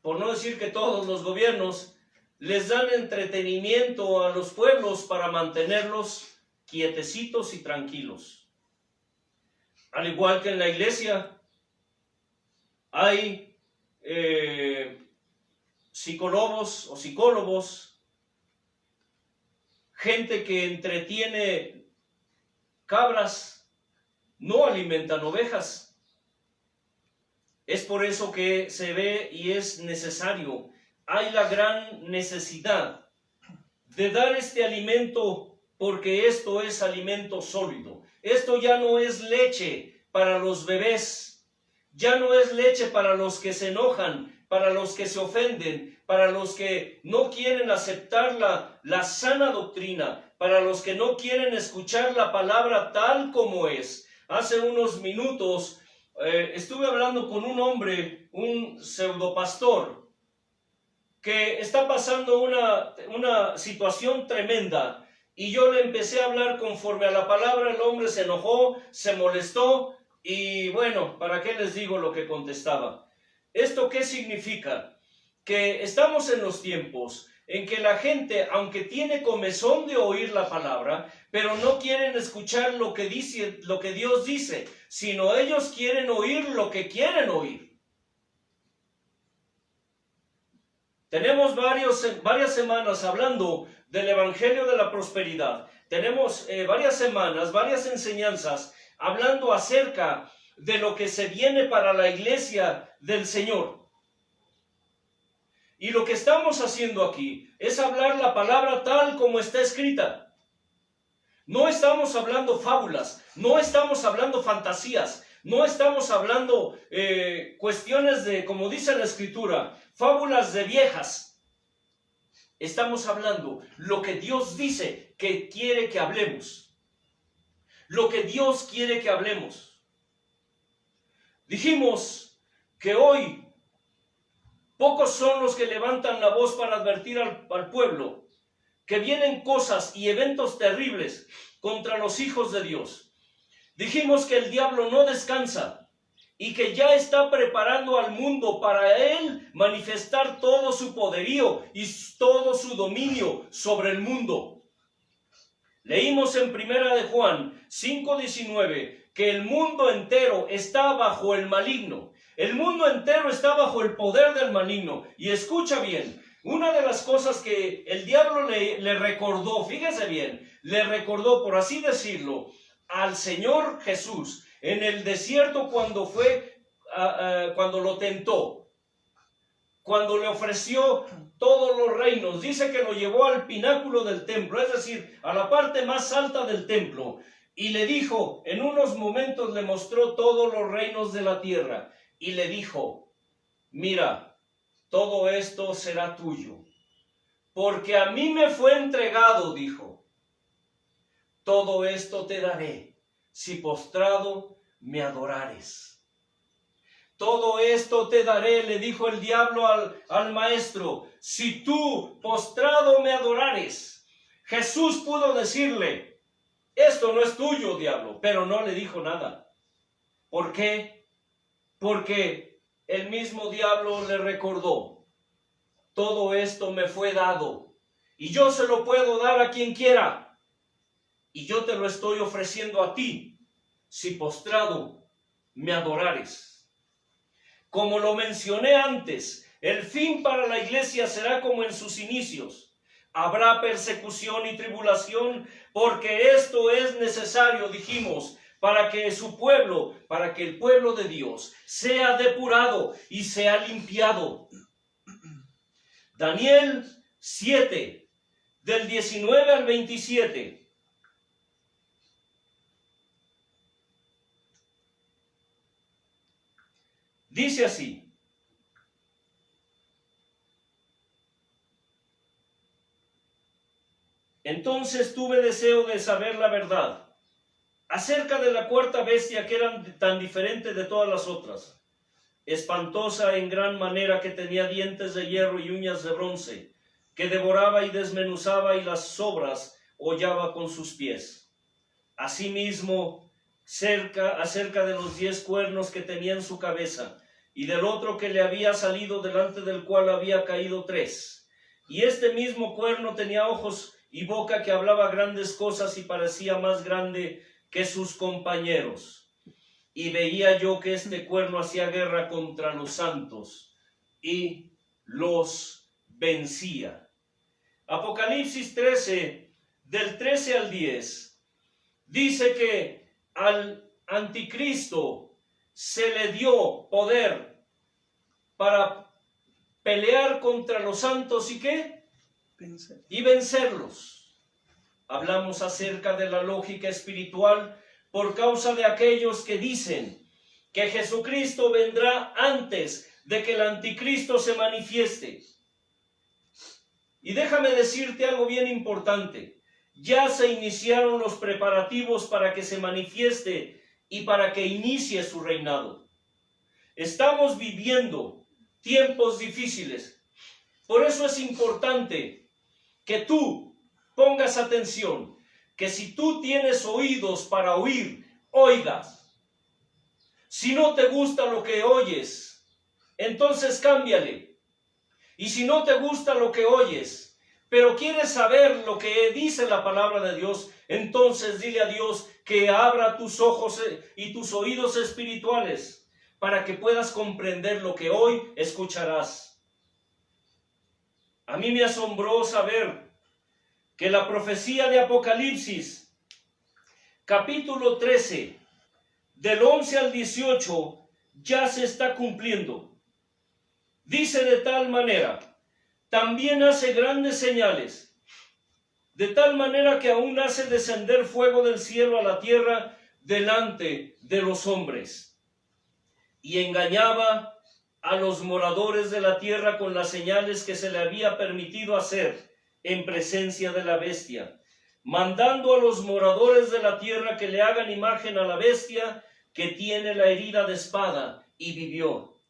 [SPEAKER 2] por no decir que todos los gobiernos, les dan entretenimiento a los pueblos para mantenerlos quietecitos y tranquilos. Al igual que en la iglesia, hay psicólogos o psicólogos, gente que entretiene cabras, no alimentan ovejas. Es por eso que se ve y es necesario, hay la gran necesidad de dar este alimento, porque esto es alimento sólido. Esto ya no es leche para los bebés, ya no es leche para los que se enojan, para los que se ofenden, para los que no quieren aceptar la sana doctrina, para los que no quieren escuchar la palabra tal como es. Hace unos minutos estuve hablando con un hombre, un pseudopastor, que está pasando una situación tremenda. Y yo le empecé a hablar conforme a la palabra. El hombre se enojó, se molestó y bueno, ¿para qué les digo lo que contestaba? ¿Esto qué significa? Que estamos en los tiempos en que la gente, aunque tiene comezón de oír la palabra, pero no quieren escuchar lo que dice, lo que Dios dice, sino ellos quieren oír lo que quieren oír. Tenemos varias semanas hablando del Evangelio de la Prosperidad. Tenemos varias semanas, varias enseñanzas hablando acerca de lo que se viene para la iglesia del Señor. Y lo que estamos haciendo aquí es hablar la palabra tal como está escrita. No estamos hablando fábulas, no estamos hablando fantasías, No estamos hablando cuestiones de, como dice la Escritura, fábulas de viejas. Estamos hablando lo que Dios dice que quiere que hablemos. Lo que Dios quiere que hablemos. Dijimos que hoy pocos son los que levantan la voz para advertir al pueblo que vienen cosas y eventos terribles contra los hijos de Dios. Dijimos que el diablo no descansa y que ya está preparando al mundo para él manifestar todo su poderío y todo su dominio sobre el mundo. Leímos en 1 de Juan 5:19 que el mundo entero está bajo el maligno. El mundo entero está bajo el poder del maligno. Y escucha bien, una de las cosas que el diablo le recordó, fíjese bien, le recordó, por así decirlo, al Señor Jesús en el desierto cuando lo tentó, cuando le ofreció todos los reinos. Dice que lo llevó al pináculo del templo, es decir, a la parte más alta del templo, y le dijo, en unos momentos le mostró todos los reinos de la tierra, y le dijo, mira, todo esto será tuyo, porque a mí me fue entregado, dijo, todo esto te daré, si postrado me adorares. Todo esto te daré, le dijo el diablo al maestro, si tú postrado me adorares. Jesús pudo decirle, esto no es tuyo, diablo, pero no le dijo nada. ¿Por qué? Porque el mismo diablo le recordó, todo esto me fue dado, y yo se lo puedo dar a quien quiera, y yo te lo estoy ofreciendo a ti, si postrado me adorares. Como lo mencioné antes, el fin para la iglesia será como en sus inicios. Habrá persecución y tribulación, porque esto es necesario, dijimos, para que el pueblo de Dios sea depurado y sea limpiado. Daniel 7, del 19 al 27. Dice así: entonces tuve deseo de saber la verdad acerca de la cuarta bestia, que era tan diferente de todas las otras, espantosa en gran manera, que tenía dientes de hierro y uñas de bronce, que devoraba y desmenuzaba y las sobras hollaba con sus pies. Asimismo, acerca de los 10 cuernos que tenía en su cabeza, y del otro que le había salido, delante del cual había caído 3. Y este mismo cuerno tenía ojos y boca, que hablaba grandes cosas y parecía más grande que sus compañeros. Y veía yo que este cuerno hacía guerra contra los santos y los vencía. Apocalipsis 13, del 13 al 10, dice que al anticristo se le dio poder para pelear contra los santos y ¿qué? Y vencerlos. Hablamos acerca de la lógica espiritual por causa de aquellos que dicen que Jesucristo vendrá antes de que el anticristo se manifieste. Y déjame decirte algo bien importante. Ya se iniciaron los preparativos para que se manifieste y para que inicie su reinado. Estamos viviendo tiempos difíciles. Por eso es importante que tú pongas atención, que si tú tienes oídos para oír, oigas. Si no te gusta lo que oyes, entonces cámbiale. Y si no te gusta lo que oyes, pero quieres saber lo que dice la palabra de Dios, entonces dile a Dios que abra tus ojos y tus oídos espirituales para que puedas comprender lo que hoy escucharás. A mí me asombró saber que la profecía de Apocalipsis, capítulo 13, del 11 al 18, ya se está cumpliendo. Dice de tal manera, también hace grandes señales, de tal manera que aún hace descender fuego del cielo a la tierra delante de los hombres. y engañaba a los moradores de la tierra con las señales que se le había permitido hacer en presencia de la bestia, mandando a los moradores de la tierra que le hagan imagen a la bestia que tiene la herida de espada, y vivió.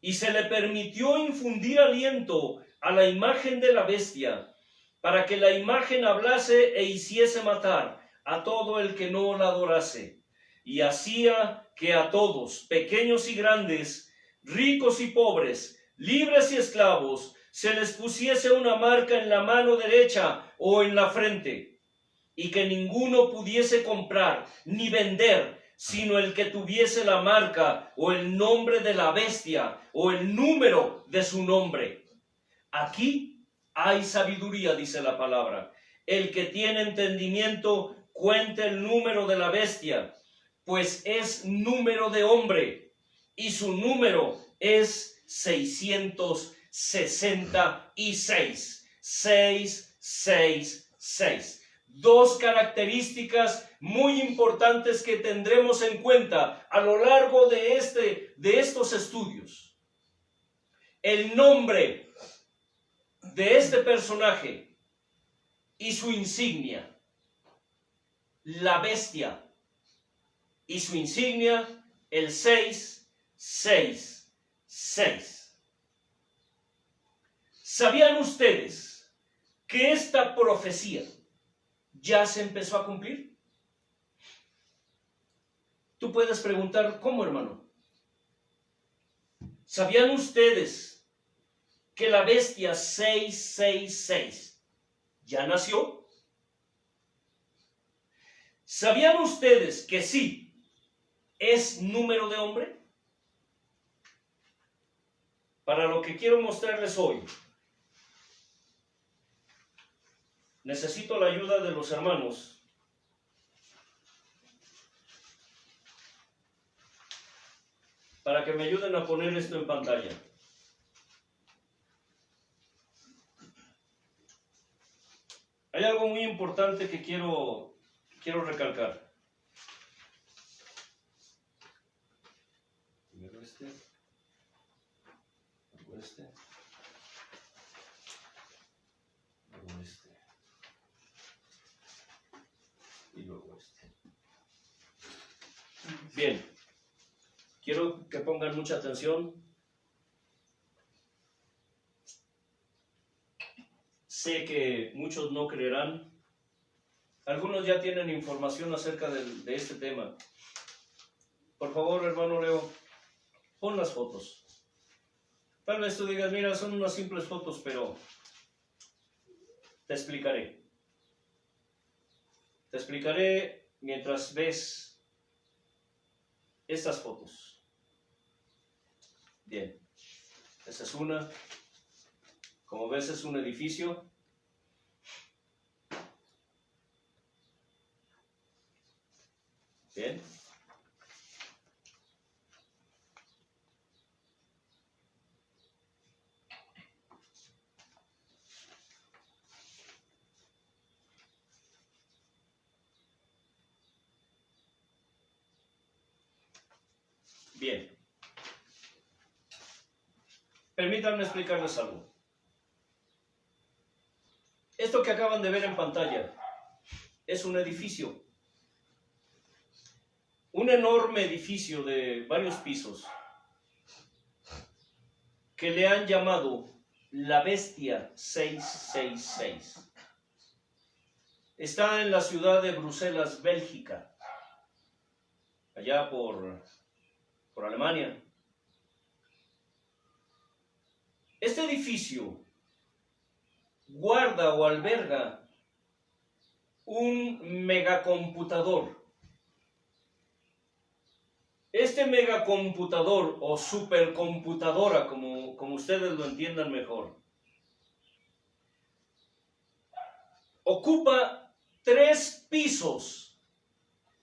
[SPEAKER 2] Y se le permitió infundir aliento a la imagen de la bestia, para que la imagen hablase e hiciese matar a todo el que no la adorase. Y hacía que a todos, pequeños y grandes, ricos y pobres, libres y esclavos, se les pusiese una marca en la mano derecha o en la frente, y que ninguno pudiese comprar ni vender, sino el que tuviese la marca o el nombre de la bestia o el número de su nombre. Aquí hay sabiduría, dice la palabra. El que tiene entendimiento, cuente el número de la bestia, pues es número de hombre, y su número es 666. 666. Dos características muy importantes que tendremos en cuenta a lo largo de estos estudios. El nombre de este personaje y su insignia. La bestia y su insignia, el 666. ¿Sabían ustedes que esta profecía ya se empezó a cumplir? Tú puedes preguntar, ¿cómo, hermano? ¿Sabían ustedes que la bestia 666 ya nació? ¿Sabían ustedes que sí es número de hombre? Para lo que quiero mostrarles hoy, necesito la ayuda de los hermanos para que me ayuden a poner esto en pantalla. Hay algo muy importante que quiero recalcar. Primero este, luego este, luego este y luego este. Bien, quiero que pongan mucha atención. Sé que muchos no creerán. Algunos ya tienen información acerca de este tema. Por favor, hermano Leo, pon las fotos. Tal vez tú digas, mira, son unas simples fotos, pero te explicaré. Te explicaré mientras ves estas fotos. Bien, esta es una. Como ves, es un edificio. Bien. Bien. Permítanme explicarles algo. Esto que acaban de ver en pantalla es un edificio. Un enorme edificio de varios pisos que le han llamado la Bestia 666. Está en la ciudad de Bruselas, Bélgica, allá por Alemania. Este edificio guarda o alberga un megacomputador. Este megacomputador o supercomputadora, como ustedes lo entiendan mejor, ocupa 3 pisos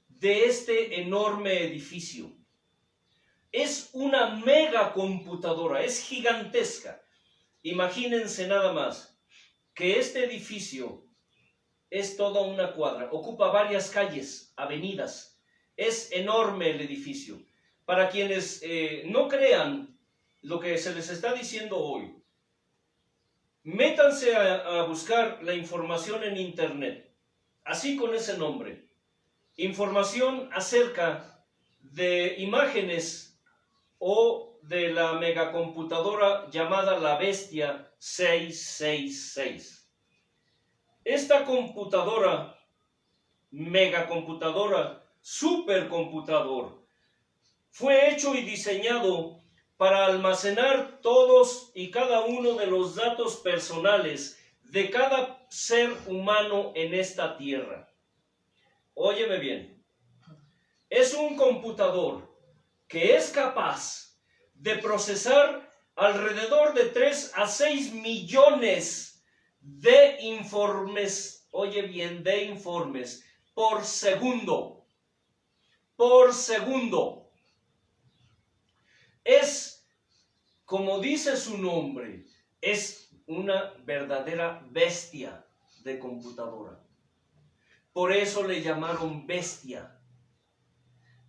[SPEAKER 2] de este enorme edificio. Es una megacomputadora, es gigantesca. Imagínense nada más que este edificio es toda una cuadra, ocupa varias calles, avenidas. Es enorme el edificio. para quienes no crean lo que se les está diciendo hoy, métanse a buscar la información en internet, así con ese nombre. Información acerca de imágenes o de la megacomputadora llamada la Bestia 666. Esta computadora, megacomputadora, supercomputador, fue hecho y diseñado para almacenar todos y cada uno de los datos personales de cada ser humano en esta tierra. Óyeme bien, es un computador que es capaz de procesar alrededor de 3 a 6 millones de informes, oye bien, de informes por segundo. Por segundo. Es, como dice su nombre, es una verdadera bestia de computadora. Por eso le llamaron bestia.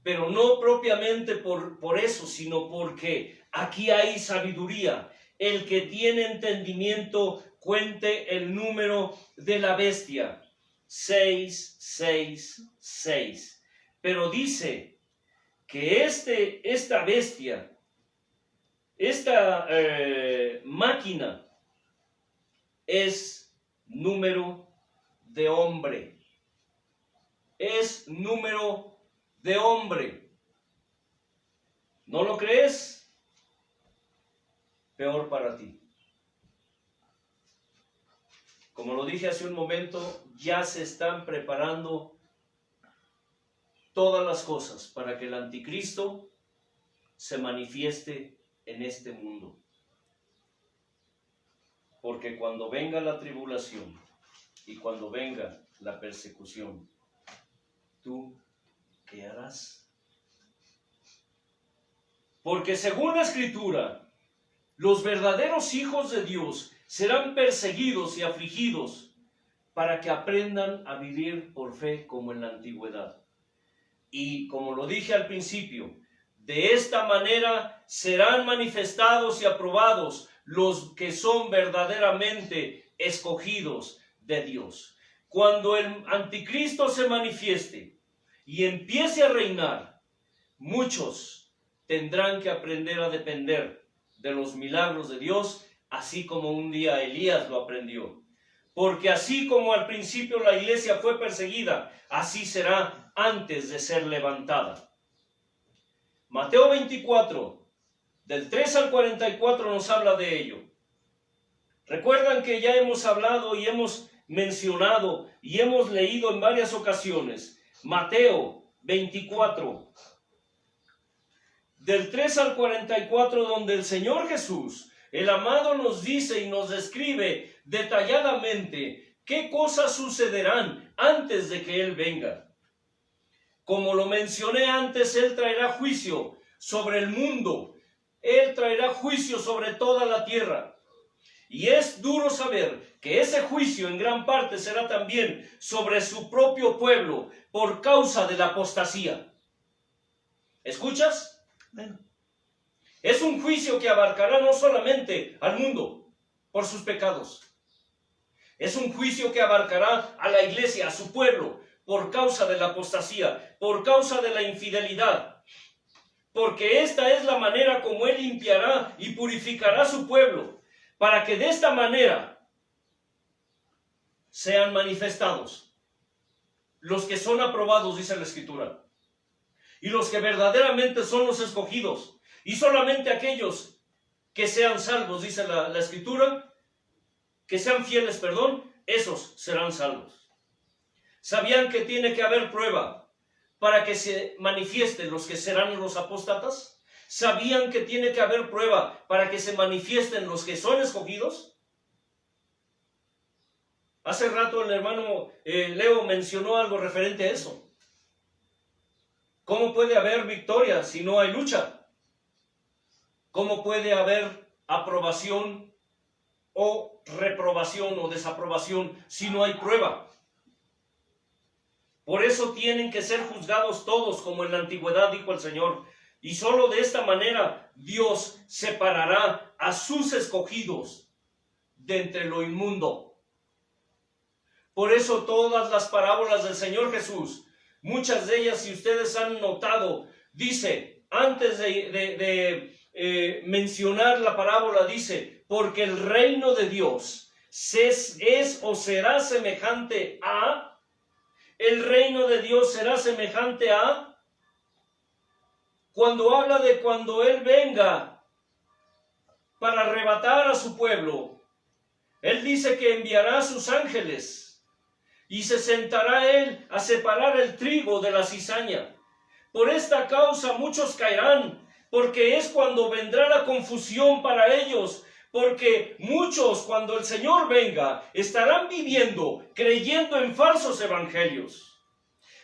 [SPEAKER 2] Pero no propiamente por eso, sino porque aquí hay sabiduría. El que tiene entendimiento, cuente el número de la bestia. 666. Pero dice que esta bestia, esta máquina, es número de hombre. Es número de hombre. ¿No lo crees? Peor para ti. Como lo dije hace un momento, ya se están preparando todas las cosas para que el anticristo se manifieste en este mundo. Porque cuando venga la tribulación y cuando venga la persecución, ¿tú qué harás? Porque según la Escritura, los verdaderos hijos de Dios serán perseguidos y afligidos para que aprendan a vivir por fe como en la antigüedad. Y como lo dije al principio, de esta manera serán manifestados y aprobados los que son verdaderamente escogidos de Dios. Cuando el anticristo se manifieste y empiece a reinar, muchos tendrán que aprender a depender de los milagros de Dios, así como un día Elías lo aprendió. Porque así como al principio la iglesia fue perseguida, así será antes de ser levantada. Mateo 24, del 3 al 44 nos habla de ello. Recuerdan que ya hemos hablado y hemos mencionado y hemos leído en varias ocasiones. Mateo 24, del 3 al 44, donde el Señor Jesús, el amado, nos dice y nos describe detalladamente qué cosas sucederán antes de que Él venga. Como lo mencioné antes, Él traerá juicio sobre el mundo. Él traerá juicio sobre toda la tierra. Y es duro saber que ese juicio en gran parte será también sobre su propio pueblo por causa de la apostasía. ¿Escuchas?
[SPEAKER 1] Bueno,
[SPEAKER 2] es un juicio que abarcará no solamente al mundo por sus pecados. Es un juicio que abarcará a la iglesia, a su pueblo, por causa de la apostasía, por causa de la infidelidad. Porque esta es la manera como Él limpiará y purificará a su pueblo, para que de esta manera sean manifestados los que son aprobados, dice la Escritura, y los que verdaderamente son los escogidos, y solamente aquellos que sean salvos, dice la Escritura, que sean fieles, esos serán salvos. ¿Sabían que tiene que haber prueba para que se manifiesten los que serán los apóstatas? ¿Sabían que tiene que haber prueba para que se manifiesten los que son escogidos? Hace rato el hermano Leo mencionó algo referente a eso. ¿Cómo puede haber victoria si no hay lucha? ¿Cómo puede haber aprobación o reprobación o desaprobación si no hay prueba? Por eso tienen que ser juzgados todos, como en la antigüedad dijo el Señor. Y solo de esta manera Dios separará a sus escogidos de entre lo inmundo. Por eso todas las parábolas del Señor Jesús, muchas de ellas, si ustedes han notado, dice, antes de mencionar la parábola, dice, porque el reino de Dios es o será semejante a, el reino de Dios será semejante a, cuando habla de cuando Él venga para arrebatar a su pueblo, Él dice que enviará a sus ángeles y se sentará Él a separar el trigo de la cizaña. Por esta causa muchos caerán, porque es cuando vendrá la confusión para ellos, porque muchos, cuando el Señor venga, estarán viviendo, creyendo en falsos evangelios.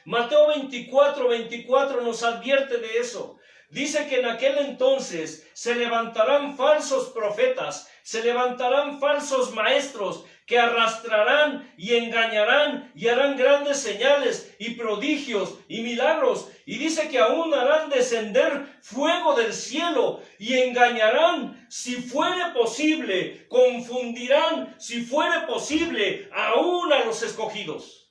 [SPEAKER 2] Mateo 24 nos advierte de eso. Dice que en aquel entonces se levantarán falsos profetas, se levantarán falsos maestros que arrastrarán y engañarán y harán grandes señales y prodigios y milagros. Y dice que aún harán descender fuego del cielo y engañarán, si fuere posible, confundirán, si fuere posible, aún a los escogidos.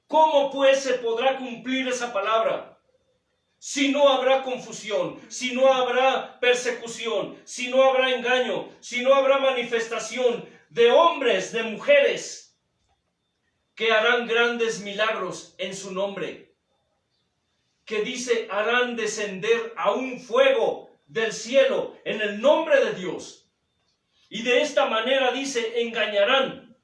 [SPEAKER 2] ¿Cómo pues se podrá cumplir esa palabra? Si no habrá confusión, si no habrá persecución, si no habrá engaño, si no habrá manifestación de hombres, de mujeres, que harán grandes milagros en su nombre. Que dice, harán descender a un fuego del cielo en el nombre de Dios. Y de esta manera dice, engañarán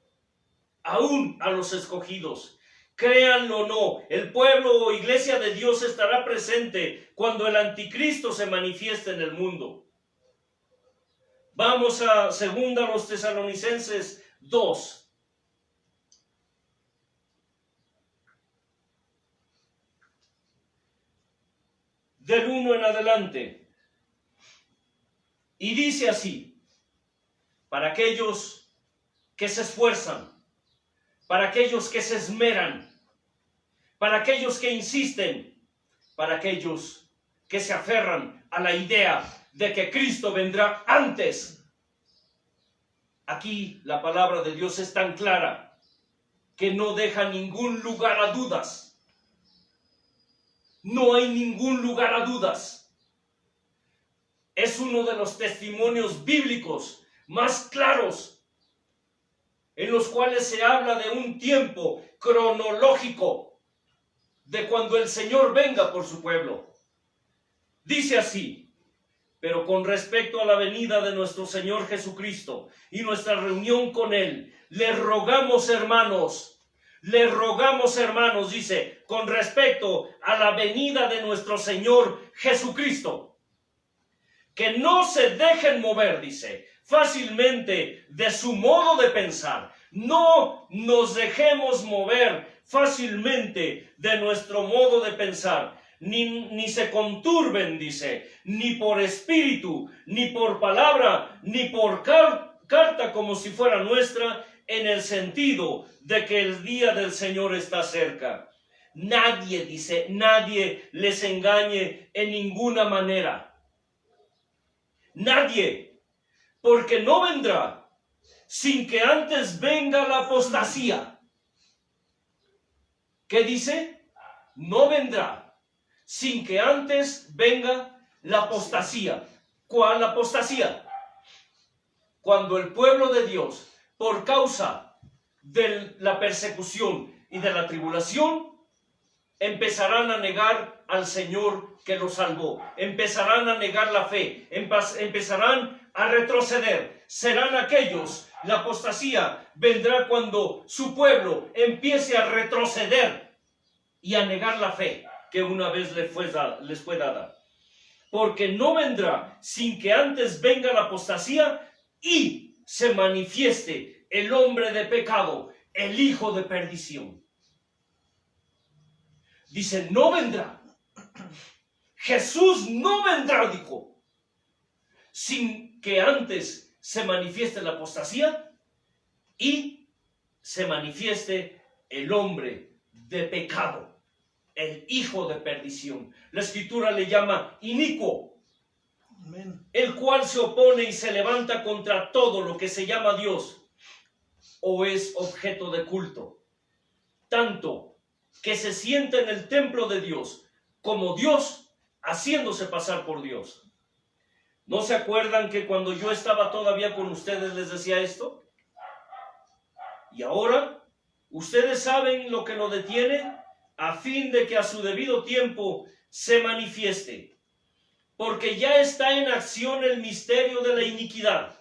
[SPEAKER 2] aún a los escogidos. Créanlo o no, el pueblo o iglesia de Dios estará presente cuando el anticristo se manifieste en el mundo. Vamos a 2 Tesalonicenses 2. Del 1 en adelante. Y dice así, para aquellos que se esfuerzan, para aquellos que se esmeran, para aquellos que insisten, para aquellos que se aferran a la idea de que Cristo vendrá antes. Aquí la palabra de Dios es tan clara que no deja ningún lugar a dudas. No hay ningún lugar a dudas. Es uno de los testimonios bíblicos más claros en los cuales se habla de un tiempo cronológico de cuando el Señor venga por su pueblo. Dice así, pero con respecto a la venida de nuestro Señor Jesucristo y nuestra reunión con Él, les rogamos hermanos, dice, con respecto a la venida de nuestro Señor Jesucristo, que no se dejen mover, dice, fácilmente de su modo de pensar. No nos dejemos mover fácilmente de nuestro modo de pensar, ni se conturben, dice, ni por espíritu, ni por palabra, ni por carta como si fuera nuestra, en el sentido de que el día del Señor está cerca. Nadie, dice, nadie les engañe en ninguna manera. Nadie, porque no vendrá sin que antes venga la apostasía. ¿Qué dice? No vendrá sin que antes venga la apostasía. ¿Cuál apostasía? Cuando el pueblo de Dios, por causa de la persecución y de la tribulación, empezarán a negar al Señor que los salvó, empezarán a negar la fe, empezarán a retroceder. Serán aquellos, la apostasía vendrá cuando su pueblo empiece a retroceder y a negar la fe que una vez les fue dada. Porque no vendrá sin que antes venga la apostasía y se manifieste el hombre de pecado, el hijo de perdición. Dice, no vendrá. Jesús no vendrá, dijo, sin que antes se manifieste la apostasía y se manifieste el hombre de pecado. el hijo de perdición. La Escritura le llama inicuo,
[SPEAKER 1] Amén.
[SPEAKER 2] el cual se opone y se levanta contra todo lo que se llama Dios o es objeto de culto, tanto que se sienta en el templo de Dios como Dios, haciéndose pasar por Dios. ¿No se acuerdan que cuando yo estaba todavía con ustedes les decía esto? Y ahora, ustedes saben lo que lo detiene, a fin de que a su debido tiempo se manifieste, porque ya está en acción el misterio de la iniquidad,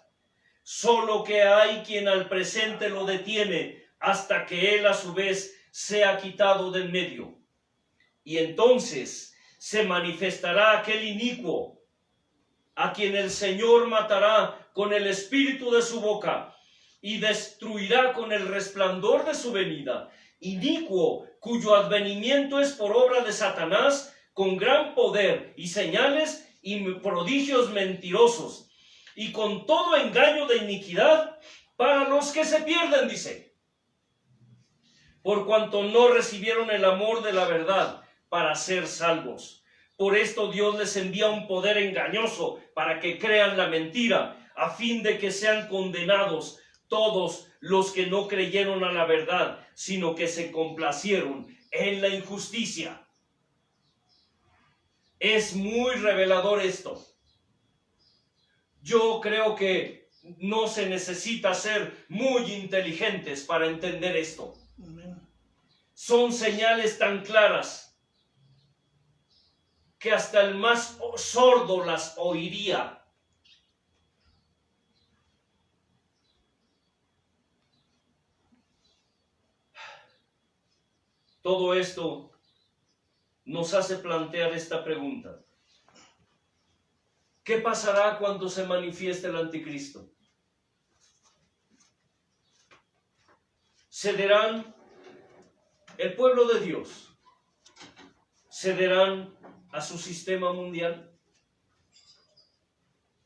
[SPEAKER 2] solo que hay quien al presente lo detiene hasta que él a su vez sea quitado del medio. Y entonces se manifestará aquel inicuo, a quien el Señor matará con el espíritu de su boca y destruirá con el resplandor de su venida, inicuo, cuyo advenimiento es por obra de Satanás, con gran poder y señales y prodigios mentirosos, y con todo engaño de iniquidad para los que se pierden, dice, por cuanto no recibieron el amor de la verdad para ser salvos. Por esto Dios les envía un poder engañoso para que crean la mentira, a fin de que sean condenados todos los que no creyeron a la verdad, sino que se complacieron en la injusticia. Es muy revelador esto. Yo creo que no se necesita ser muy inteligentes para entender esto.
[SPEAKER 1] Amén.
[SPEAKER 2] Son señales tan claras que hasta el más sordo las oiría. Todo esto nos hace plantear esta pregunta. ¿Qué pasará cuando se manifieste el anticristo? ¿Cederán el pueblo de Dios? ¿Cederán a su sistema mundial?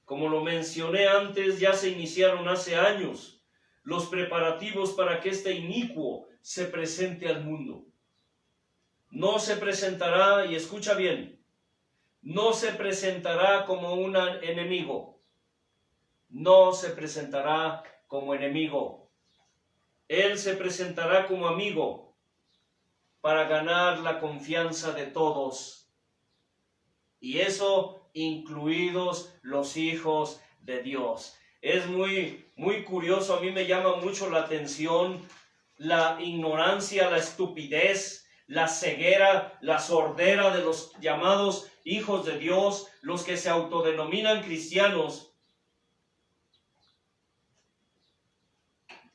[SPEAKER 2] Como lo mencioné antes, ya se iniciaron hace años los preparativos para que este inicuo se presente al mundo. No se presentará, y escucha bien, no se presentará como un enemigo. No se presentará como enemigo. Él se presentará como amigo para ganar la confianza de todos. Y eso incluidos los hijos de Dios. Es muy curioso, a mí me llama mucho la atención la ignorancia, la estupidez, la ceguera, la sordera de los llamados hijos de Dios, los que se autodenominan cristianos.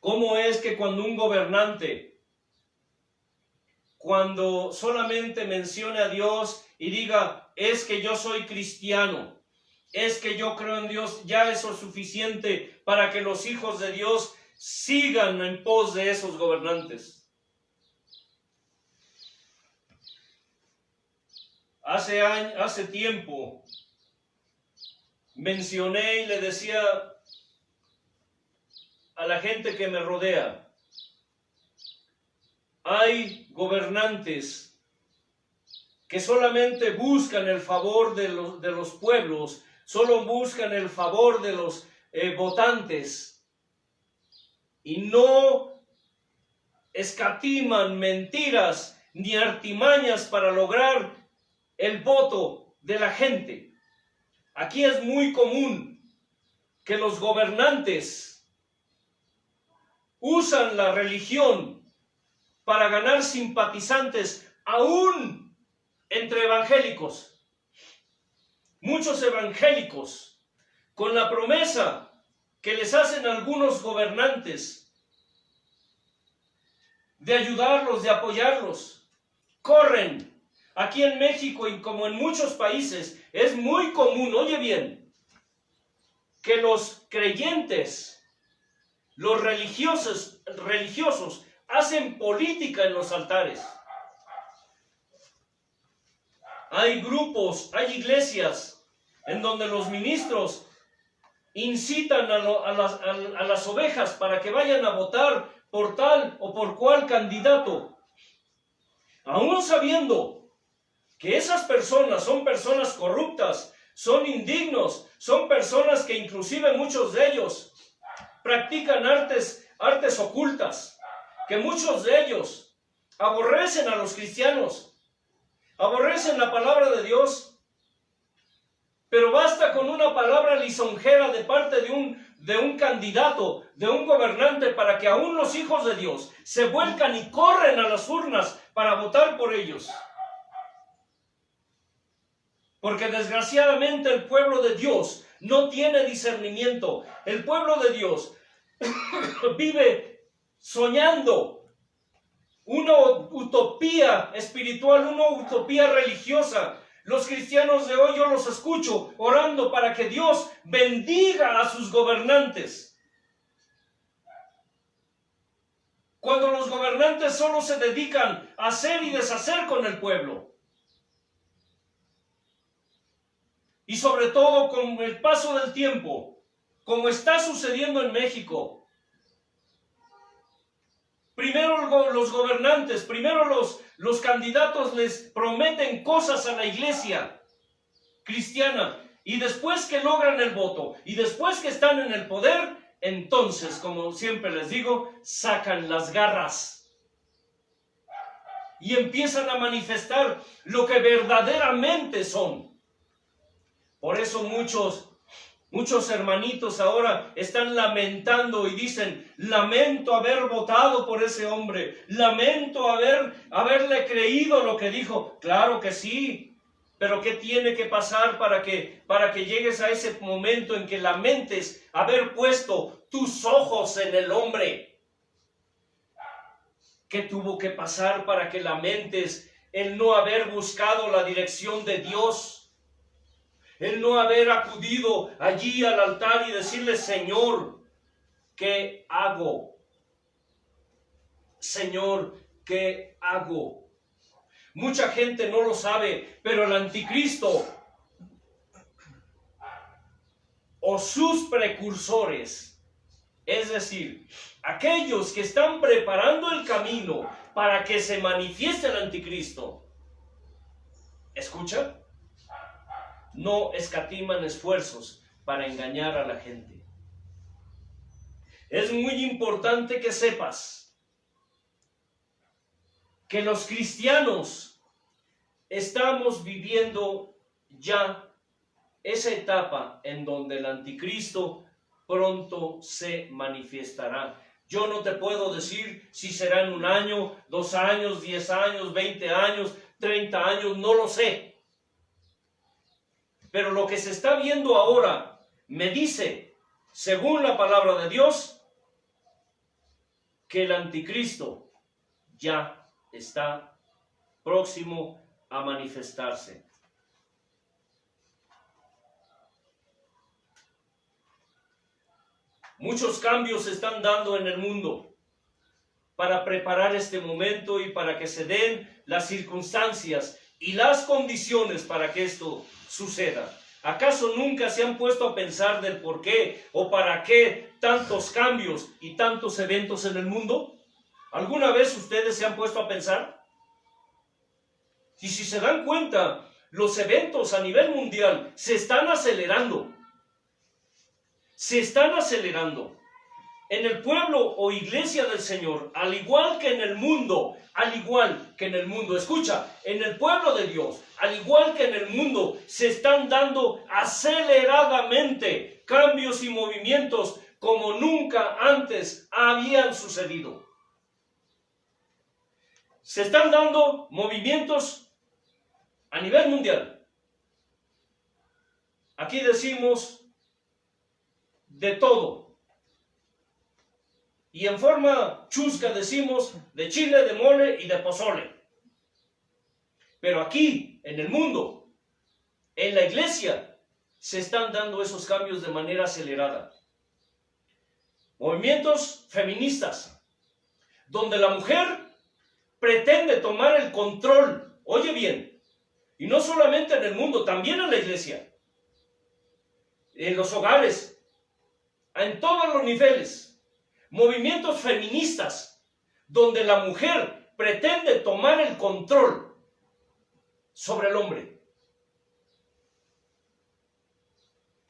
[SPEAKER 2] ¿Cómo es que cuando un gobernante, cuando solamente mencione a Dios y diga, es que yo soy cristiano, es que yo creo en Dios, ya eso es suficiente para que los hijos de Dios sigan en pos de esos gobernantes? Hace tiempo mencioné y le decía a la gente que me rodea, hay gobernantes que solamente buscan el favor de los pueblos, solo buscan el favor de los votantes y no escatiman mentiras ni artimañas para lograr el voto de la gente. Aquí es muy común que los gobernantes usan la religión para ganar simpatizantes aún entre evangélicos. Muchos evangélicos, con la promesa que les hacen algunos gobernantes de ayudarlos, de apoyarlos, corren. Aquí en México y como en muchos países es muy común, oye bien, que los creyentes, los religiosos hacen política en los altares. Hay grupos, hay iglesias en donde los ministros incitan a las ovejas para que vayan a votar por tal o por cual candidato, aún sabiendo que esas personas son personas corruptas, son indignos, son personas que inclusive muchos de ellos practican artes ocultas, que muchos de ellos aborrecen a los cristianos, aborrecen la palabra de Dios. Pero basta con una palabra lisonjera de parte de un candidato, de un gobernante, para que aún los hijos de Dios se vuelcan y corren a las urnas para votar por ellos. Porque desgraciadamente el pueblo de Dios no tiene discernimiento. El pueblo de Dios vive soñando una utopía espiritual, una utopía religiosa. Los cristianos de hoy yo los escucho orando para que Dios bendiga a sus gobernantes. Cuando los gobernantes solo se dedican a hacer y deshacer con el pueblo. Y sobre todo con el paso del tiempo, como está sucediendo en México. Primero los gobernantes, primero los candidatos les prometen cosas a la iglesia cristiana, y después que logran el voto, y después que están en el poder, entonces, como siempre les digo, sacan las garras y empiezan a manifestar lo que verdaderamente son. Por eso muchos hermanitos ahora están lamentando y dicen: lamento haber votado por ese hombre, lamento haberle creído lo que dijo. Claro que sí, pero ¿qué tiene que pasar para que llegues a ese momento en que lamentes haber puesto tus ojos en el hombre? ¿Qué tuvo que pasar para que lamentes el no haber buscado la dirección de Dios? El no haber acudido allí al altar y decirle: Señor, ¿qué hago? Señor, ¿qué hago? Mucha gente no lo sabe, pero el anticristo o sus precursores, es decir, aquellos que están preparando el camino para que se manifieste el anticristo, ¿escucha? No escatiman esfuerzos para engañar a la gente. Es muy importante que sepas que los cristianos estamos viviendo ya esa etapa en donde el anticristo pronto se manifestará. Yo no te puedo decir si será en 1 año, 2 años, 10 años, 20 años, 30 años, no lo sé. Pero lo que se está viendo ahora me dice, según la palabra de Dios, que el anticristo ya está próximo a manifestarse. Muchos cambios se están dando en el mundo para preparar este momento y para que se den las circunstancias y las condiciones para que esto suceda. ¿Acaso nunca se han puesto a pensar del por qué o para qué tantos cambios y tantos eventos en el mundo? ¿Alguna vez ustedes se han puesto a pensar? Y si se dan cuenta, los eventos a nivel mundial se están acelerando. Se están acelerando. En el pueblo o iglesia del Señor, al igual que en el mundo, escucha, en el pueblo de Dios, al igual que en el mundo, se están dando aceleradamente cambios y movimientos como nunca antes habían sucedido. Se están dando movimientos a nivel mundial. Aquí decimos de todo. Y en forma chusca decimos de chile, de mole y de pozole. Pero aquí, en el mundo, en la iglesia, se están dando esos cambios de manera acelerada. Movimientos feministas, donde la mujer pretende tomar el control, oye bien, y no solamente en el mundo, también en la iglesia, en los hogares, en todos los niveles. Movimientos feministas, donde la mujer pretende tomar el control sobre el hombre.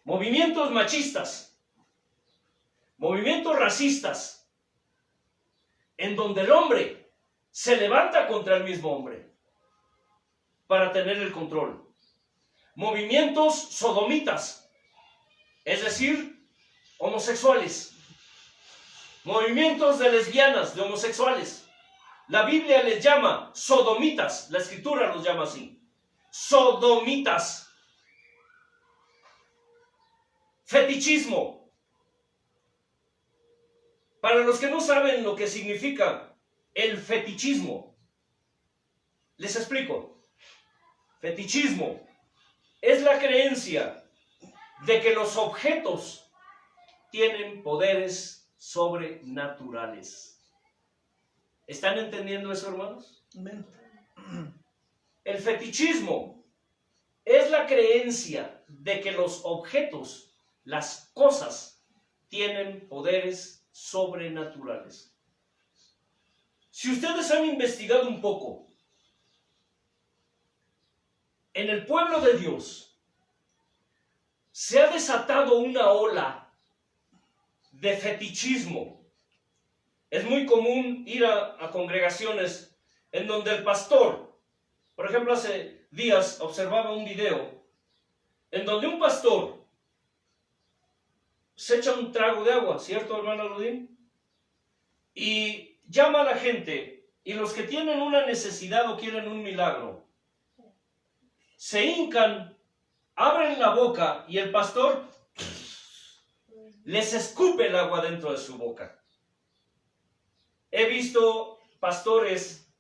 [SPEAKER 2] Movimientos machistas, movimientos racistas, en donde el hombre se levanta contra el mismo hombre para tener el control. Movimientos sodomitas, es decir, homosexuales. Movimientos de lesbianas, de homosexuales. La Biblia les llama sodomitas, la Escritura los llama así. Sodomitas. Fetichismo. Para los que no saben lo que significa el fetichismo, les explico. Fetichismo es la creencia de que los objetos tienen poderes sobrenaturales. ¿Están entendiendo eso, hermanos?
[SPEAKER 1] Amén.
[SPEAKER 2] El fetichismo es la creencia de que los objetos, las cosas, tienen poderes sobrenaturales. Si ustedes han investigado un poco, en el pueblo de Dios se ha desatado una ola de fetichismo. Es muy común ir a congregaciones en donde el pastor, por ejemplo, hace días observaba un video en donde un pastor se echa un trago de agua, ¿cierto, hermano Ludín? Y llama a la gente, y los que tienen una necesidad o quieren un milagro, se hincan, abren la boca y el pastor les escupe el agua dentro de su boca. He visto pastores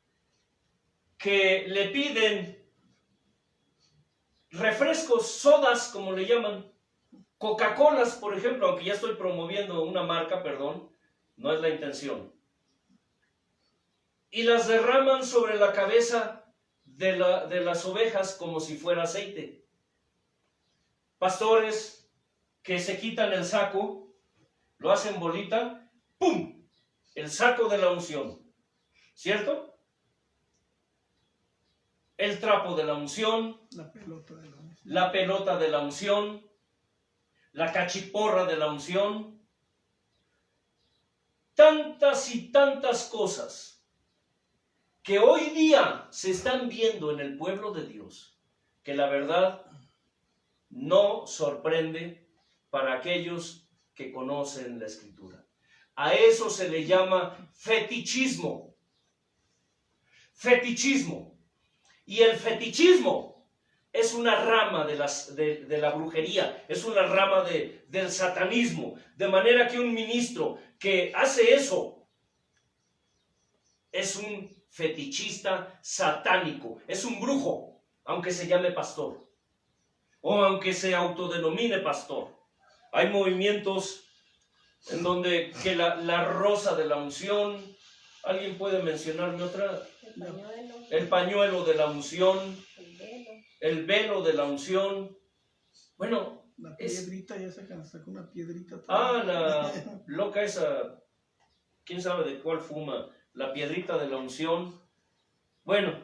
[SPEAKER 2] que le piden refrescos, sodas, como le llaman, Coca-Colas, por ejemplo, aunque ya estoy promoviendo una marca, perdón, no es la intención. Y las derraman sobre la cabeza de las ovejas como si fuera aceite. Pastores que se quitan el saco, lo hacen bolita, ¡pum! El saco de la unción, ¿cierto? El trapo de la unción,
[SPEAKER 1] La pelota de la unción.
[SPEAKER 2] la pelota de la unción, la cachiporra de la unción, tantas y tantas cosas que hoy día se están viendo en el pueblo de Dios, que la verdad no sorprende para aquellos que conocen la Escritura. A eso se le llama fetichismo. Fetichismo. Y el fetichismo es una rama de la brujería, es una rama del satanismo, de manera que un ministro que hace eso es un fetichista satánico, es un brujo, aunque se llame pastor, o aunque se autodenomine pastor. Hay movimientos en donde que la rosa de la unción, ¿alguien puede mencionarme otra? El pañuelo de la unción, el velo de la unción. Bueno,
[SPEAKER 1] la piedrita, ya se sacó una piedrita.
[SPEAKER 2] La loca esa, quién sabe de cuál fuma, la piedrita de la unción. Bueno,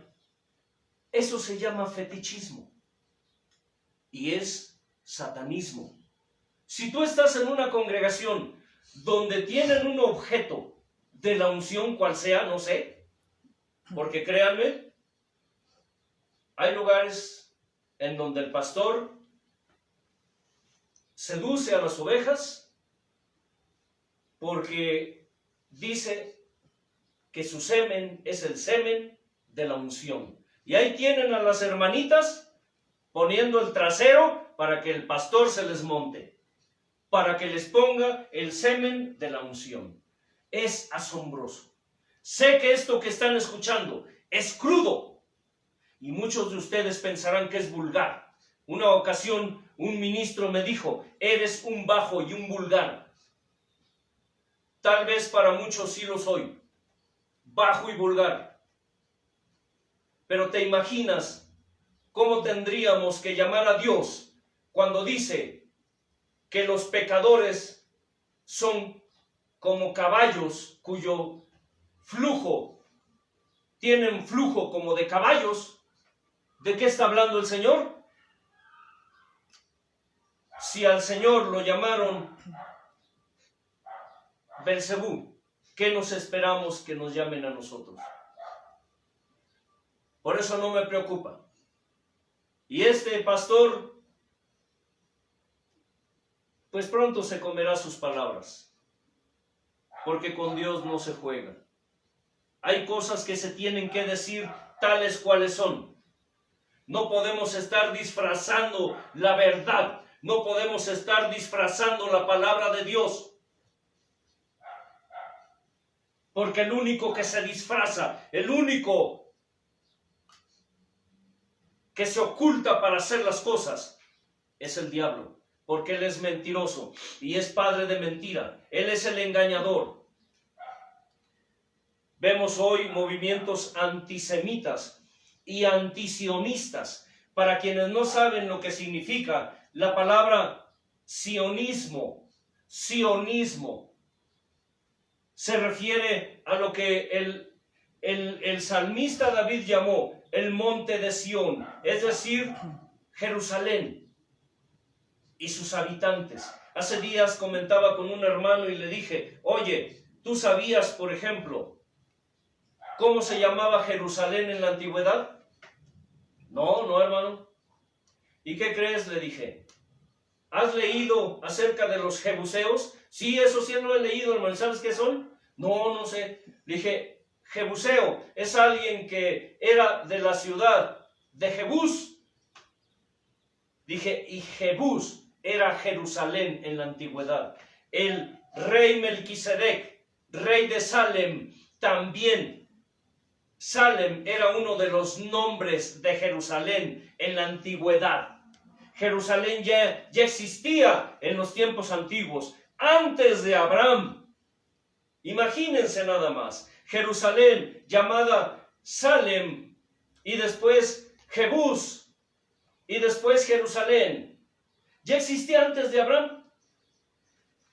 [SPEAKER 2] eso se llama fetichismo y es satanismo. Si tú estás en una congregación donde tienen un objeto de la unción, cual sea, no sé, porque créanme, hay lugares en donde el pastor seduce a las ovejas porque dice que su semen es el semen de la unción. Y ahí tienen a las hermanitas poniendo el trasero para que el pastor se les monte, para que les ponga el semen de la unción. Es asombroso. Sé que esto que están escuchando es crudo y muchos de ustedes pensarán que es vulgar. Una ocasión un ministro me dijo, eres un bajo y un vulgar. Tal vez para muchos sí lo soy, bajo y vulgar. Pero ¿te imaginas cómo tendríamos que llamar a Dios cuando dice que los pecadores son como caballos cuyo flujo, tienen flujo como de caballos? ¿De qué está hablando el Señor? Si al Señor lo llamaron Belzebú, ¿qué nos esperamos que nos llamen a nosotros? Por eso no me preocupa. Y este pastor, pues pronto se comerá sus palabras, porque con Dios no se juega. Hay cosas que se tienen que decir tales cuales son. No podemos estar disfrazando la verdad. No podemos estar disfrazando la palabra de Dios. Porque el único que se disfraza, el único que se oculta para hacer las cosas, es el diablo. Porque él es mentiroso y es padre de mentira. Él es el engañador. Vemos hoy movimientos antisemitas y antisionistas. Para quienes no saben lo que significa la palabra sionismo, se refiere a lo que el salmista David llamó el monte de Sión, es decir, Jerusalén y sus habitantes. Hace días comentaba con un hermano y le dije, oye, ¿tú sabías, por ejemplo, cómo se llamaba Jerusalén en la antigüedad? No, hermano. ¿Y qué crees? Le dije. ¿Has leído acerca de los jebuseos? Sí, eso sí lo he leído, hermano. ¿Sabes qué son? No sé. Le dije, jebuseo es alguien que era de la ciudad de Jebús. Dije, y Jebús era Jerusalén en la antigüedad. El rey Melquisedec, rey de Salem, también. Salem era uno de los nombres de Jerusalén en la antigüedad. Jerusalén ya existía en los tiempos antiguos, antes de Abraham. Imagínense nada más. Jerusalén llamada Salem y después Jebús y después Jerusalén. Ya existía antes de Abraham.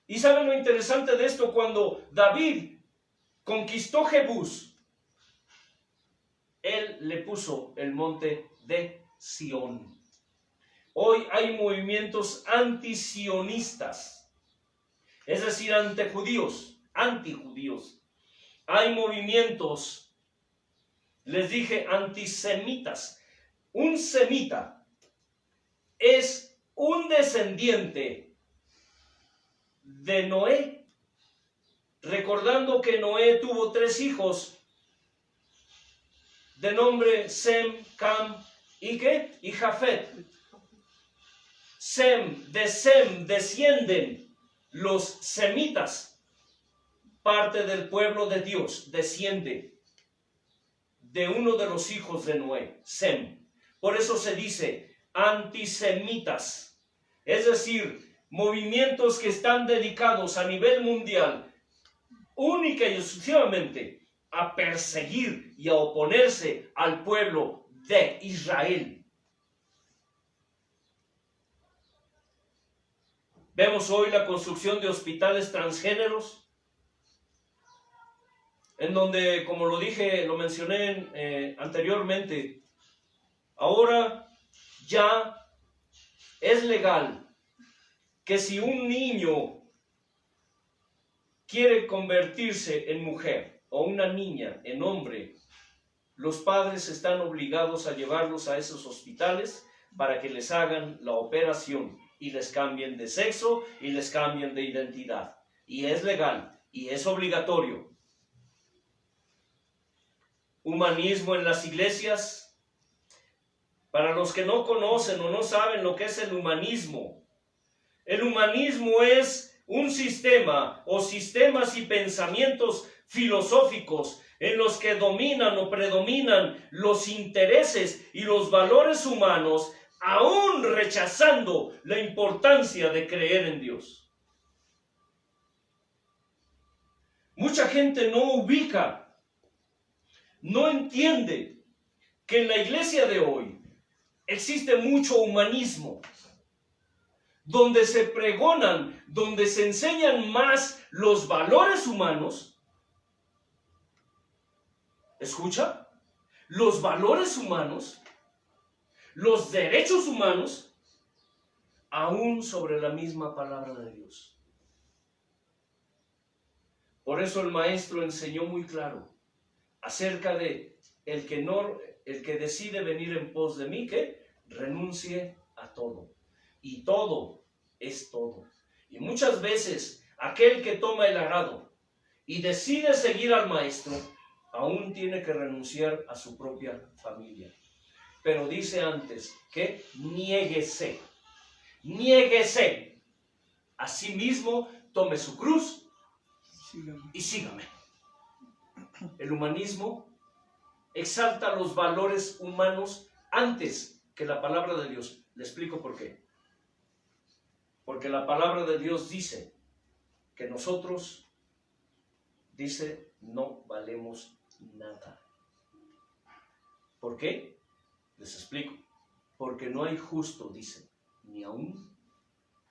[SPEAKER 2] ¿Y saben lo interesante de esto? Cuando David conquistó Jebús, él le puso el monte de Sión. Hoy hay movimientos antisionistas, es decir, antijudíos. Hay movimientos, les dije, antisemitas. Un semita es un descendiente de Noé, recordando que Noé tuvo 3 hijos, de nombre Sem, Cam y ¿qué? Y Jafet. De Sem descienden los semitas. Parte del pueblo de Dios desciende de uno de los hijos de Noé, Sem. Por eso se dice antisemitas. Es decir, movimientos que están dedicados a nivel mundial única y exclusivamente a perseguir y a oponerse al pueblo de Israel. Vemos hoy la construcción de hospitales transgéneros, en donde, como lo dije, lo mencioné anteriormente, ahora ya es legal que si un niño quiere convertirse en mujer, o una niña en hombre, los padres están obligados a llevarlos a esos hospitales para que les hagan la operación y les cambien de sexo y les cambien de identidad. Y es legal y es obligatorio. Humanismo en las iglesias. Para los que no conocen o no saben lo que es el humanismo es un sistema o sistemas y pensamientos filosóficos en los que dominan o predominan los intereses y los valores humanos, aún rechazando la importancia de creer en Dios. Mucha gente no ubica, no entiende que en la iglesia de hoy existe mucho humanismo, donde se pregonan, donde se enseñan más los valores humanos. ¿Escucha? Los valores humanos los derechos humanos, aún sobre la misma palabra de Dios. Por eso el maestro enseñó muy claro acerca de el que decide venir en pos de mí, que renuncie a todo. Y todo es todo. Y muchas veces aquel que toma el arado y decide seguir al maestro, aún tiene que renunciar a su propia familia. Pero dice antes que niéguese. Niéguese. Asimismo, tome su cruz y sígame. El humanismo exalta los valores humanos antes que la palabra de Dios. Le explico por qué. Porque la palabra de Dios dice que nosotros, dice, no valemos nada. ¿Por qué? Les explico. Porque no hay justo, dice, ni aún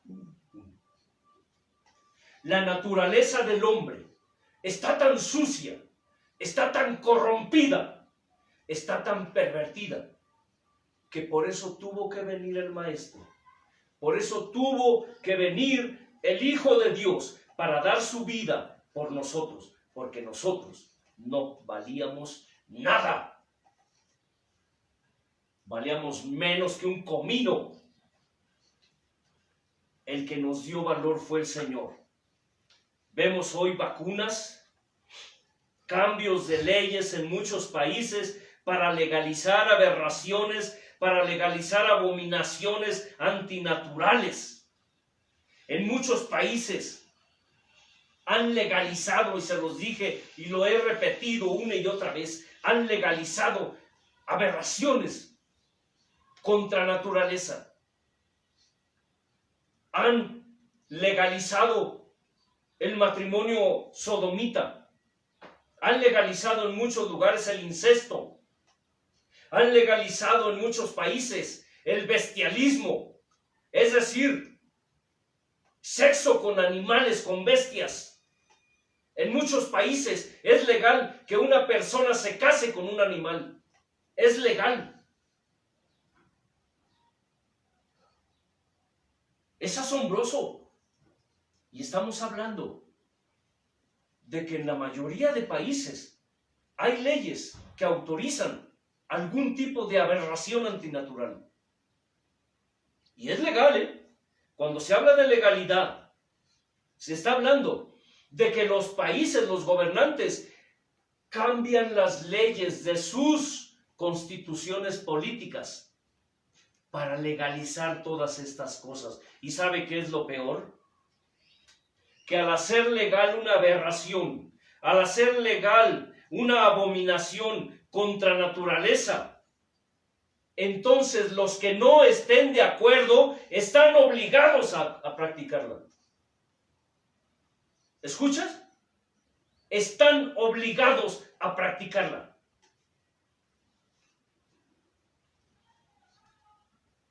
[SPEAKER 2] uno. La naturaleza del hombre está tan sucia, está tan corrompida, está tan pervertida, que por eso tuvo que venir el maestro. Por eso tuvo que venir el Hijo de Dios para dar su vida por nosotros, porque nosotros no valíamos nada. Valíamos menos que un comino. El que nos dio valor fue el Señor. Vemos hoy vacunas, cambios de leyes en muchos países para legalizar aberraciones, para legalizar abominaciones antinaturales. En muchos países han legalizado, y se los dije y lo he repetido una y otra vez, han legalizado aberraciones contra naturaleza. Han legalizado el matrimonio sodomita. Han legalizado en muchos lugares el incesto. Han legalizado en muchos países el bestialismo, es decir, sexo con animales, con bestias. En muchos países es legal que una persona se case con un animal. Es legal. Es asombroso. Y estamos hablando de que en la mayoría de países hay leyes que autorizan algún tipo de aberración antinatural. Y es legal, ¿eh? Cuando se habla de legalidad, se está hablando de que los países, los gobernantes, cambian las leyes de sus constituciones políticas para legalizar todas estas cosas. ¿Y sabe qué es lo peor? Que al hacer legal una aberración, al hacer legal una abominación contra naturaleza, entonces los que no estén de acuerdo están obligados a practicarla. ¿Escuchas? Están obligados a practicarla.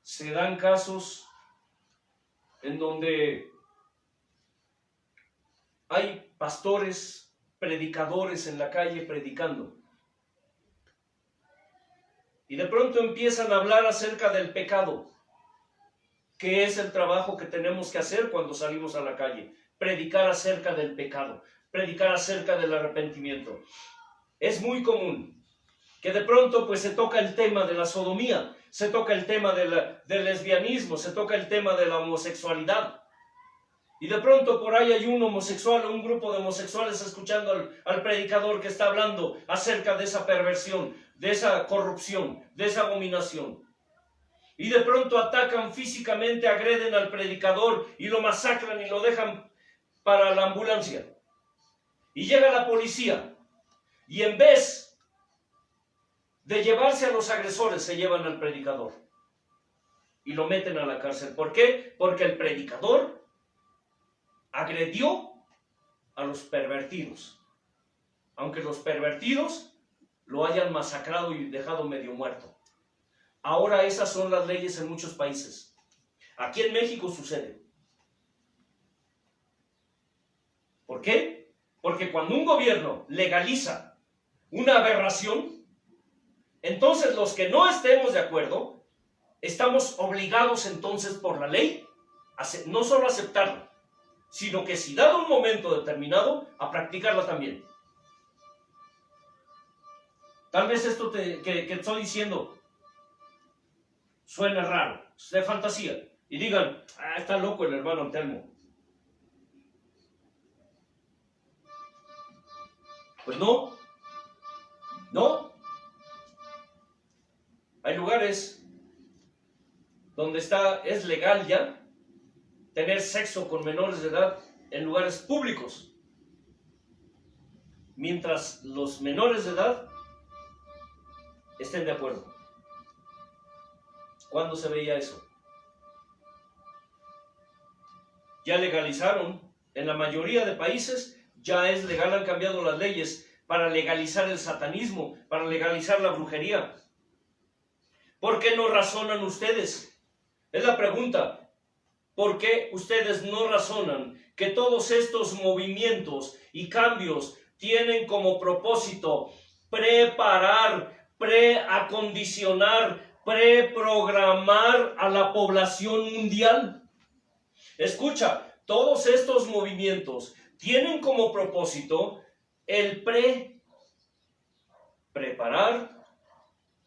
[SPEAKER 2] Se dan casos en donde hay pastores, predicadores en la calle predicando. Y de pronto empiezan a hablar acerca del pecado, que es el trabajo que tenemos que hacer cuando salimos a la calle. Predicar acerca del pecado, predicar acerca del arrepentimiento. Es muy común que de pronto pues se toca el tema de la sodomía, se toca el tema del lesbianismo, se toca el tema de la homosexualidad. Y de pronto por ahí hay un homosexual o un grupo de homosexuales escuchando al predicador que está hablando acerca de esa perversión, de esa corrupción, de esa abominación. Y de pronto atacan físicamente, agreden al predicador y lo masacran y lo dejan para la ambulancia. Y llega la policía y en vez de llevarse a los agresores, se llevan al predicador y lo meten a la cárcel. ¿Por qué? Porque el predicador agredió a los pervertidos, aunque los pervertidos lo hayan masacrado y dejado medio muerto. Ahora esas son las leyes en muchos países. Aquí en México sucede. ¿Por qué? Porque cuando un gobierno legaliza una aberración, entonces los que no estemos de acuerdo estamos obligados entonces por la ley a no solo a aceptarla, sino que si dado un momento determinado, a practicarla también. Tal vez esto que estoy diciendo suena raro, es de fantasía, y digan, está loco el hermano Antelmo. Pues no. Hay lugares donde es legal ya tener sexo con menores de edad en lugares públicos, mientras los menores de edad estén de acuerdo. ¿Cuándo se veía eso? Ya legalizaron, en la mayoría de países ya es legal, han cambiado las leyes para legalizar el satanismo, para legalizar la brujería. ¿Por qué no razonan ustedes? Es la pregunta. ¿Por qué ustedes no razonan que todos estos movimientos y cambios tienen como propósito preparar, preacondicionar, preprogramar a la población mundial? Escucha, todos estos movimientos tienen como propósito el preparar,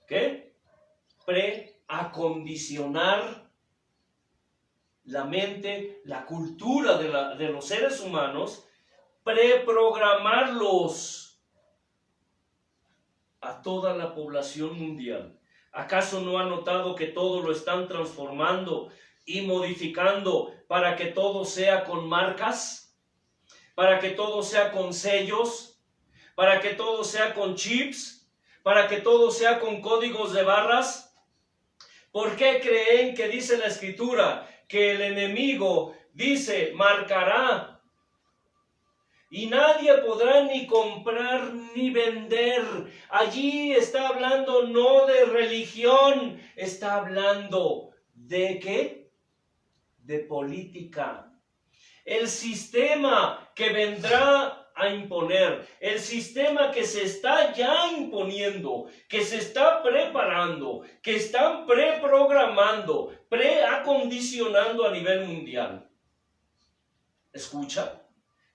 [SPEAKER 2] ¿qué? Preacondicionar la mente, la cultura de los seres humanos, preprogramarlos a toda la población mundial. ¿Acaso no ha notado que todo lo están transformando y modificando para que todo sea con marcas? Para que todo sea con sellos, para que todo sea con chips, para que todo sea con códigos de barras. ¿Por qué creen que dice la Escritura que el enemigo dice, marcará? Y nadie podrá ni comprar ni vender. Allí está hablando no de religión, está hablando ¿de qué? De política. El sistema que vendrá a imponer, el sistema que se está ya imponiendo, que se está preparando, que están preprogramando, preacondicionando a nivel mundial. Escucha,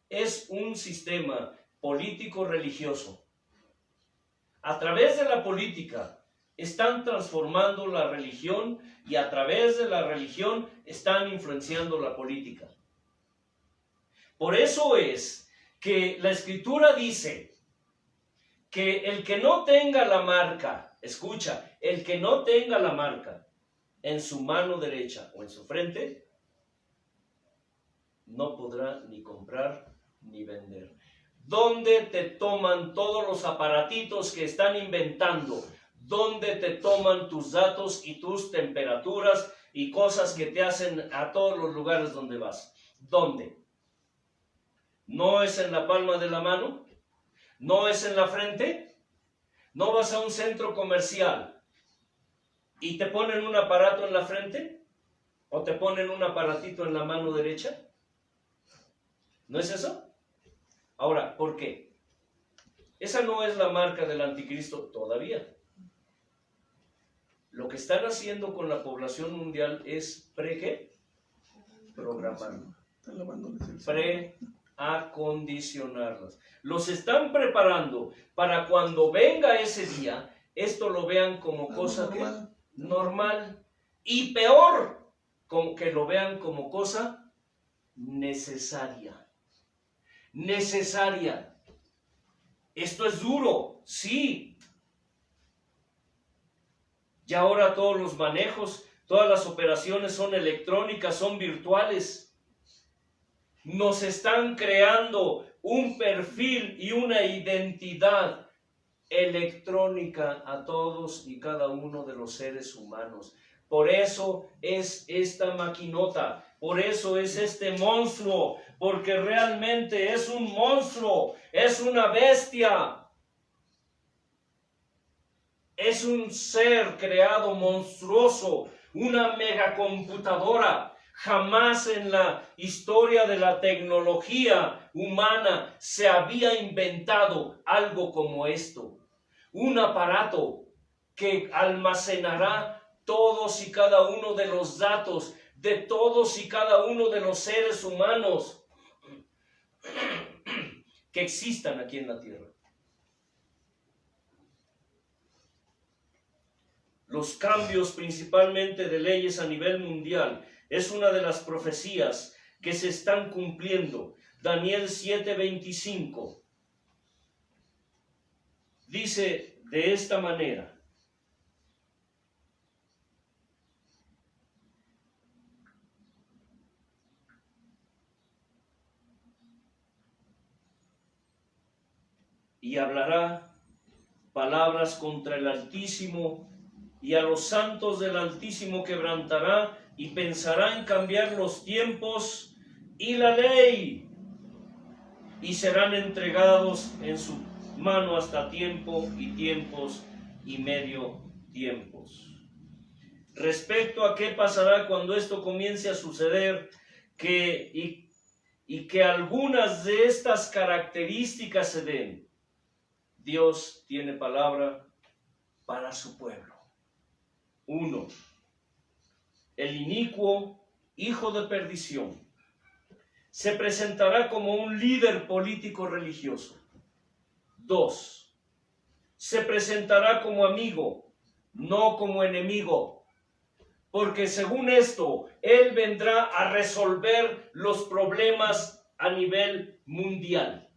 [SPEAKER 2] es un sistema político-religioso. A través de la política están transformando la religión y a través de la religión están influenciando la política. Por eso es que la Escritura dice que el que no tenga la marca, escucha, el que no tenga la marca en su mano derecha o en su frente, no podrá ni comprar ni vender. ¿Dónde te toman todos los aparatitos que están inventando? ¿Dónde te toman tus datos y tus temperaturas y cosas que te hacen a todos los lugares donde vas? ¿Dónde? ¿No es en la palma de la mano? ¿No es en la frente? ¿No vas a un centro comercial y te ponen un aparato en la frente? ¿O te ponen un aparatito en la mano derecha? ¿No es eso? Ahora, ¿por qué? Esa no es la marca del anticristo todavía. Lo que están haciendo con la población mundial es programando. Acondicionarlas. Los están preparando para cuando venga ese día, esto lo vean como cosa normal y peor, como que lo vean como cosa necesaria. Necesaria. Esto es duro, sí. Y ahora todos los manejos, todas las operaciones son electrónicas, son virtuales. Nos están creando un perfil y una identidad electrónica a todos y cada uno de los seres humanos. Por eso es esta maquinota, por eso es este monstruo, porque realmente es un monstruo, es una bestia. Es un ser creado monstruoso, una megacomputadora. Jamás en la historia de la tecnología humana se había inventado algo como esto. Un aparato que almacenará todos y cada uno de los datos, de todos y cada uno de los seres humanos que existan aquí en la tierra. Los cambios principalmente de leyes a nivel mundial es una de las profecías que se están cumpliendo. Daniel 7:25 dice de esta manera: y hablará palabras contra el Altísimo, y a los santos del Altísimo quebrantará, y pensará en cambiar los tiempos y la ley, y serán entregados en su mano hasta tiempo y tiempos y medio tiempos. Respecto a qué pasará cuando esto comience a suceder, y que algunas de estas características se den, Dios tiene palabra para su pueblo. 1. El inicuo hijo de perdición se presentará como un líder político religioso. 2. Se presentará como amigo, no como enemigo, porque según esto, él vendrá a resolver los problemas a nivel mundial.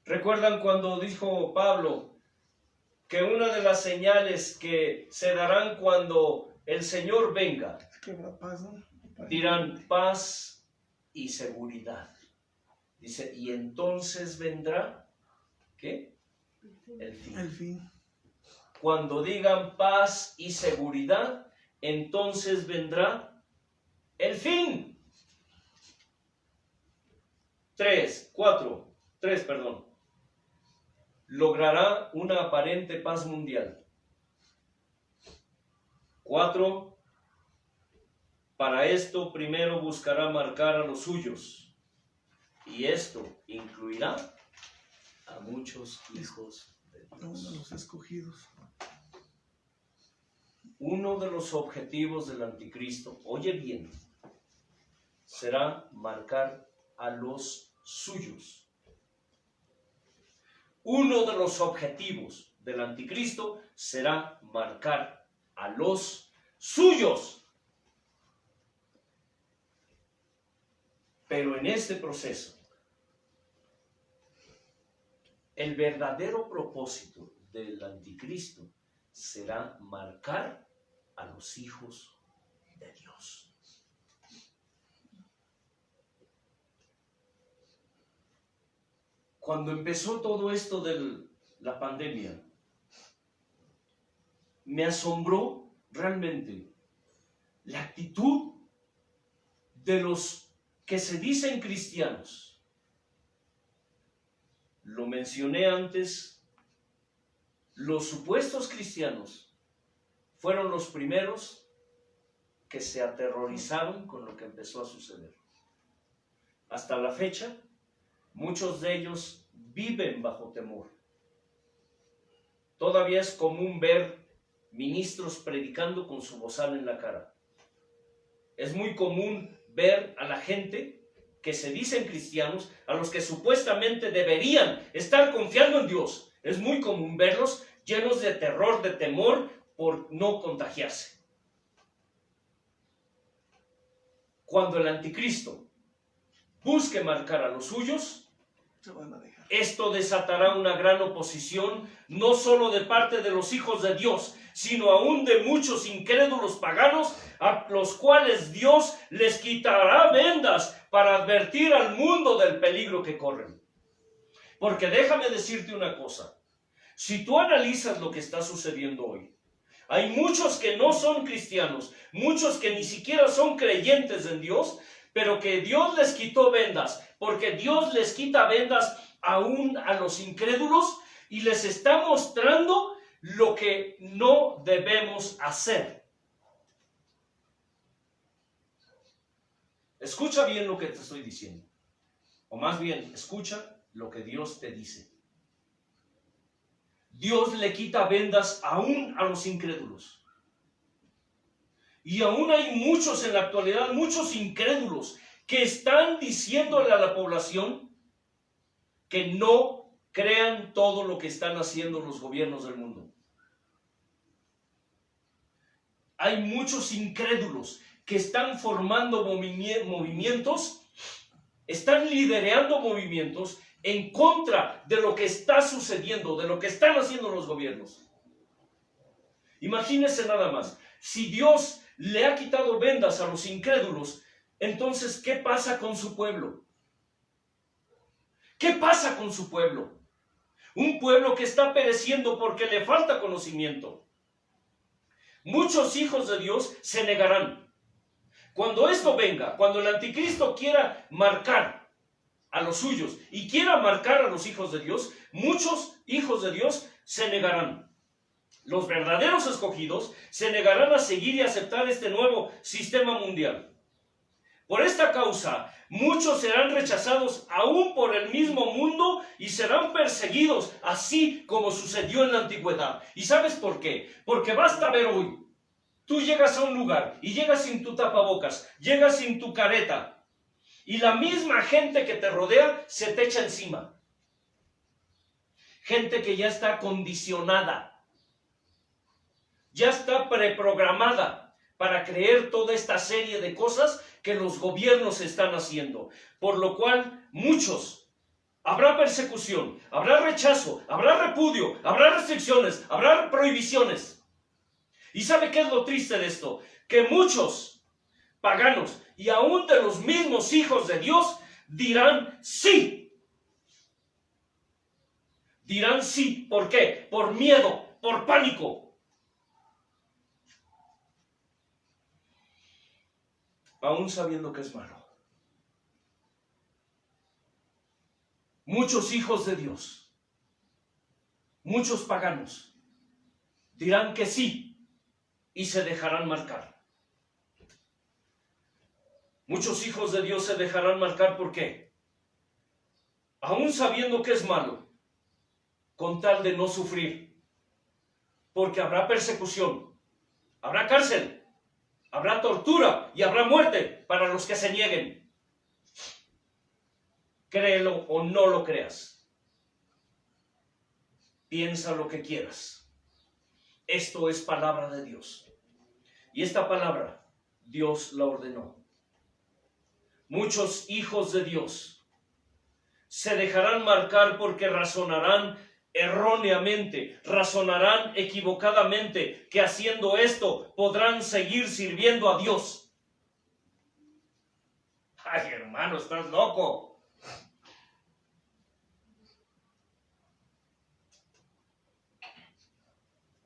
[SPEAKER 2] ¿Recuerdan cuando dijo Pablo que una de las señales que se darán cuando el Señor venga, dirán paz y seguridad? Dice, y entonces vendrá, ¿qué? El fin.
[SPEAKER 1] El fin.
[SPEAKER 2] Cuando digan paz y seguridad, entonces vendrá el fin. 3, logrará una aparente paz mundial. 4, para esto primero buscará marcar a los suyos, y esto incluirá a muchos hijos de Dios.
[SPEAKER 1] Uno de los escogidos.
[SPEAKER 2] Uno de los objetivos del anticristo, oye bien, será marcar a los suyos. Uno de los objetivos del anticristo será marcar a los suyos. Pero en este proceso, el verdadero propósito del anticristo será marcar a los hijos de Dios. Cuando empezó todo esto de la pandemia, me asombró realmente la actitud de los que se dicen cristianos. Lo mencioné antes, los supuestos cristianos fueron los primeros que se aterrorizaron con lo que empezó a suceder. Hasta la fecha, muchos de ellos viven bajo temor. Todavía es común ver ministros predicando con su bozal en la cara. Es muy común ver a la gente que se dicen cristianos, a los que supuestamente deberían estar confiando en Dios. Es muy común verlos llenos de terror, de temor por no contagiarse. Cuando el anticristo busque marcar a los suyos,
[SPEAKER 1] Se van a dejar.
[SPEAKER 2] esto desatará una gran oposición, no solo de parte de los hijos de Dios, sino aún de muchos incrédulos paganos, a los cuales Dios les quitará vendas para advertir al mundo del peligro que corren. Porque déjame decirte una cosa, si tú analizas lo que está sucediendo hoy, hay muchos que no son cristianos, muchos que ni siquiera son creyentes en Dios, pero que Dios les quitó vendas, porque Dios les quita vendas aún a los incrédulos y les está mostrando lo que no debemos hacer. Escucha bien lo que te estoy diciendo, o más bien, escucha lo que Dios te dice. Dios le quita vendas aún a los incrédulos. Y aún hay muchos en la actualidad, muchos incrédulos, que están diciéndole a la población que no crean todo lo que están haciendo los gobiernos del mundo. Hay muchos incrédulos que están formando movimientos, están liderando movimientos en contra de lo que está sucediendo, de lo que están haciendo los gobiernos. Imagínense nada más, si Dios le ha quitado vendas a los incrédulos, entonces, ¿qué pasa con su pueblo? ¿Qué pasa con su pueblo? Un pueblo que está pereciendo porque le falta conocimiento. Muchos hijos de Dios se negarán. Cuando esto venga, cuando el anticristo quiera marcar a los suyos y quiera marcar a los hijos de Dios, muchos hijos de Dios se negarán. Los verdaderos escogidos se negarán a seguir y aceptar este nuevo sistema mundial. Por esta causa, muchos serán rechazados aún por el mismo mundo y serán perseguidos, así como sucedió en la antigüedad. ¿Y sabes por qué? Porque basta ver hoy. Tú llegas a un lugar y llegas sin tu tapabocas, llegas sin tu careta, y la misma gente que te rodea se te echa encima. Gente que ya está condicionada, ya está preprogramada para creer toda esta serie de cosas que los gobiernos están haciendo, por lo cual habrá persecución, habrá rechazo, habrá repudio, habrá restricciones, habrá prohibiciones. ¿Y sabe qué es lo triste de esto? Que muchos paganos y aún de los mismos hijos de Dios dirán sí. Dirán sí, ¿por qué? Por miedo, por pánico. Aún sabiendo que es malo. Muchos hijos de Dios, muchos paganos, dirán que sí y se dejarán marcar. Muchos hijos de Dios se dejarán marcar, ¿por qué? Aún sabiendo que es malo, con tal de no sufrir, porque habrá persecución, habrá cárcel, habrá tortura y habrá muerte para los que se nieguen. Créelo o no lo creas. Piensa lo que quieras. Esto es palabra de Dios. Y esta palabra Dios la ordenó. Muchos hijos de Dios se dejarán marcar porque razonarán erróneamente, razonarán equivocadamente, que haciendo esto podrán seguir sirviendo a Dios. Ay, hermano, estás loco.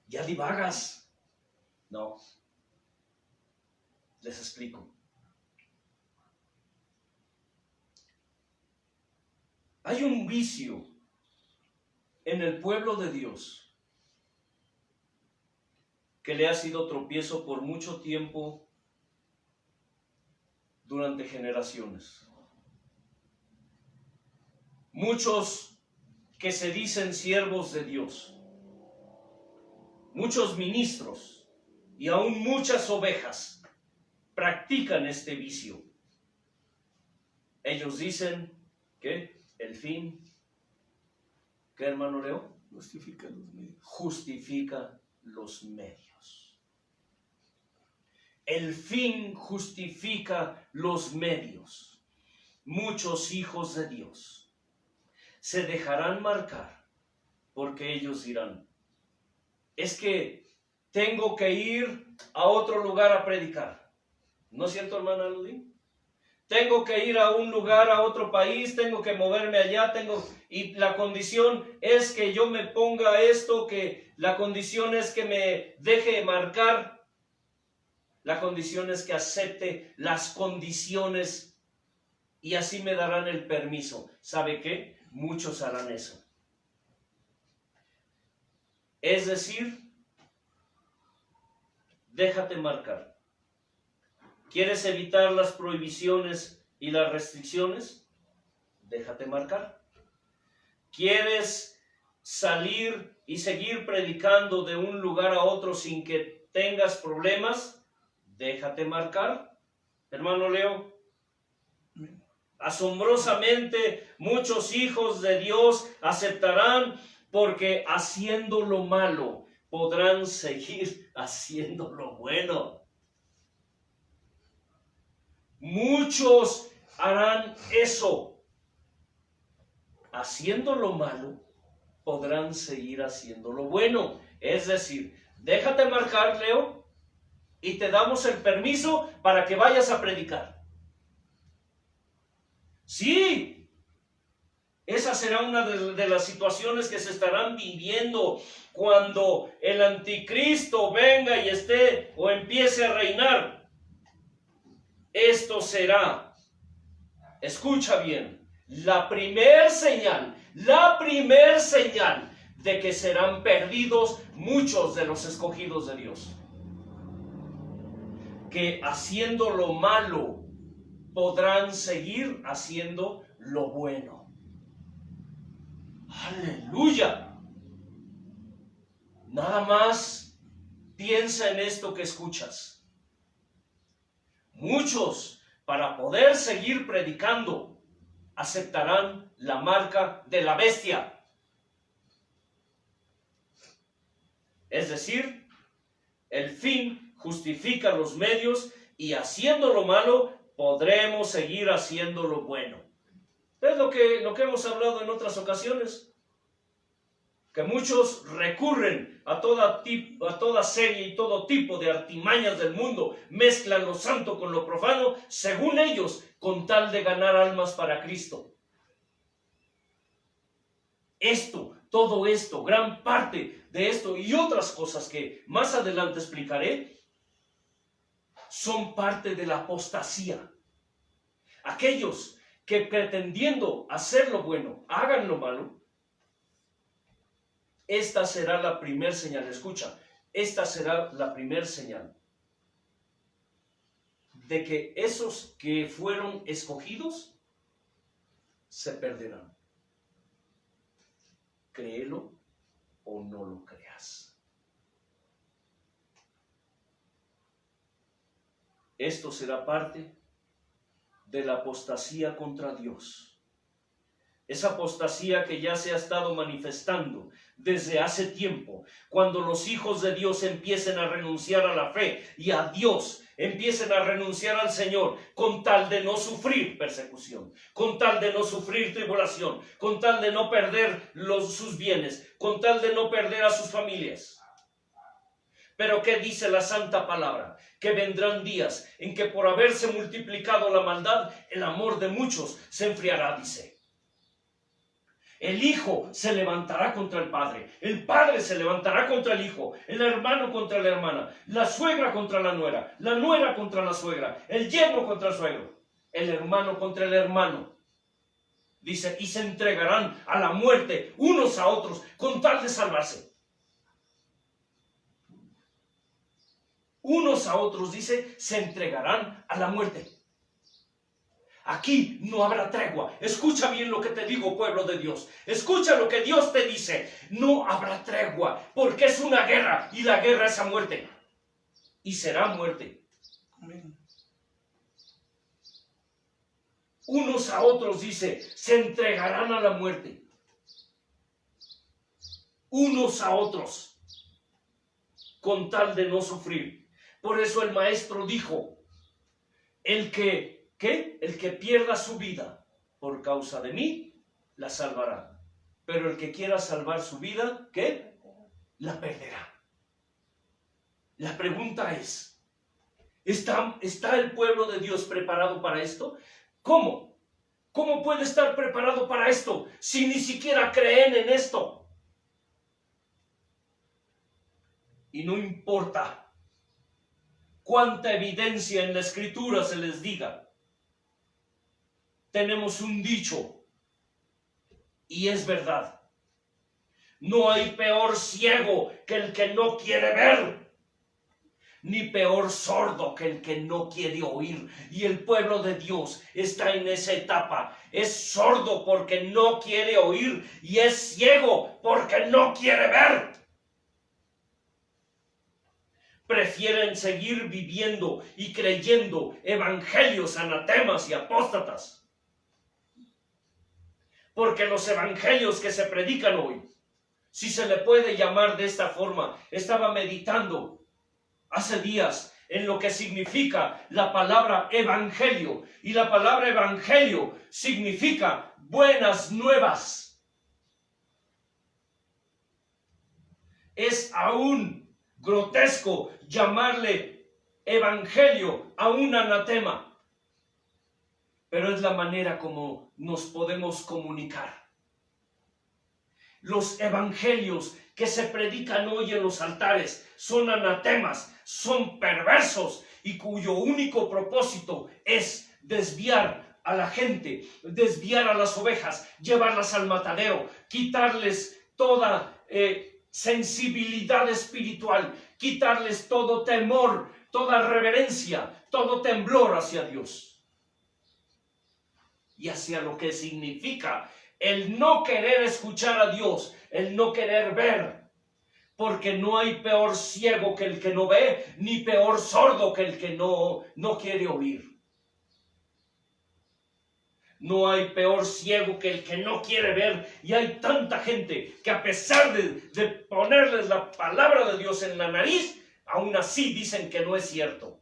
[SPEAKER 2] Ya divagas. No. Les explico. Hay un vicio en el pueblo de Dios que le ha sido tropiezo por mucho tiempo durante generaciones. Muchos que se dicen siervos de Dios, muchos ministros y aún muchas ovejas practican este vicio. Ellos dicen que el fin, ¿qué, hermano Leo?
[SPEAKER 1] Justifica los medios.
[SPEAKER 2] Justifica los medios. El fin justifica los medios. Muchos hijos de Dios se dejarán marcar porque ellos dirán, es que tengo que ir a otro lugar a predicar. ¿No es cierto, hermana Ludín? Tengo que ir a un lugar, a otro país, tengo que moverme allá, y la condición es que yo me ponga esto, que la condición es que me deje marcar, la condición es que acepte las condiciones y así me darán el permiso. ¿Sabe qué? Muchos harán eso. Es decir, déjate marcar. ¿Quieres evitar las prohibiciones y las restricciones? Déjate marcar. ¿Quieres salir y seguir predicando de un lugar a otro sin que tengas problemas, déjate marcar, hermano Leo. Asombrosamente, muchos hijos de Dios aceptarán, porque haciendo lo malo podrán seguir haciendo lo bueno. Muchos harán eso. Haciendo lo malo podrán seguir haciendo lo bueno. Es decir, déjate marcar, Leo, y te damos el permiso para que vayas a predicar. Sí, esa será una de las situaciones que se estarán viviendo cuando el anticristo venga y esté o empiece a reinar. Esto será, escucha bien, la primer señal de que serán perdidos muchos de los escogidos de Dios. Que haciendo lo malo podrán seguir haciendo lo bueno. ¡Aleluya! Nada más piensa en esto que escuchas. Muchos, para poder seguir predicando, aceptarán la marca de la bestia. Es decir, el fin justifica los medios, y haciendo lo malo podremos seguir haciendo lo bueno. Es lo que hemos hablado en otras ocasiones. Que muchos recurren a toda serie y todo tipo de artimañas del mundo, mezclan lo santo con lo profano, según ellos, con tal de ganar almas para Cristo. Todo esto, gran parte de esto y otras cosas que más adelante explicaré, son parte de la apostasía. Aquellos que pretendiendo hacer lo bueno, hagan lo malo. Esta será la primer señal, escucha, esta será la primer señal de que esos que fueron escogidos se perderán. Créelo o no lo creas. Esto será parte de la apostasía contra Dios. Esa apostasía que ya se ha estado manifestando desde hace tiempo, cuando los hijos de Dios empiecen a renunciar a la fe y a Dios, empiecen a renunciar al Señor con tal de no sufrir persecución, con tal de no sufrir tribulación, con tal de no perder sus bienes, con tal de no perder a sus familias. Pero ¿qué dice la santa palabra? Que vendrán días en que por haberse multiplicado la maldad, el amor de muchos se enfriará, dice. El hijo se levantará contra el padre se levantará contra el hijo, el hermano contra la hermana, la suegra contra la nuera contra la suegra, el yerno contra el suegro, el hermano contra el hermano. Dice, y se entregarán a la muerte unos a otros con tal de salvarse. Unos a otros, dice, se entregarán a la muerte. Aquí no habrá tregua. Escucha bien lo que te digo, pueblo de Dios. Escucha lo que Dios te dice. No habrá tregua, porque es una guerra, y la guerra es a muerte. Y será muerte.
[SPEAKER 1] Amén.
[SPEAKER 2] Unos a otros, dice, se entregarán a la muerte. Unos a otros, con tal de no sufrir. Por eso el maestro dijo, el que pierda su vida por causa de mí, la salvará. Pero el que quiera salvar su vida, ¿qué? La perderá. La pregunta es, ¿está el pueblo de Dios preparado para esto? ¿Cómo? ¿Cómo puede estar preparado para esto si ni siquiera creen en esto? Y no importa cuánta evidencia en la Escritura se les diga. Tenemos un dicho, y es verdad. No hay peor ciego que el que no quiere ver. ni peor sordo que el que no quiere oír. Y el pueblo de Dios está en esa etapa. Es sordo porque no quiere oír y es ciego porque no quiere ver. Prefieren seguir viviendo y creyendo evangelios anatemas y apóstatas. Porque los evangelios que se predican hoy, si se le puede llamar de esta forma, estaba meditando hace días en lo que significa la palabra evangelio. Y la palabra evangelio significa buenas nuevas. Es aún grotesco llamarle evangelio a un anatema, pero es la manera como nos podemos comunicar. Los evangelios que se predican hoy en los altares son anatemas, son perversos y cuyo único propósito es desviar a la gente, desviar a las ovejas, llevarlas al matadero, quitarles toda sensibilidad espiritual, quitarles todo temor, toda reverencia, todo temblor hacia Dios y hacia lo que significa el no querer escuchar a Dios, el no querer ver, porque no hay peor ciego que el que no ve, ni peor sordo que el que no quiere oír. No hay peor ciego que el que no quiere ver, y hay tanta gente que a pesar de ponerles la palabra de Dios en la nariz, aún así dicen que no es cierto.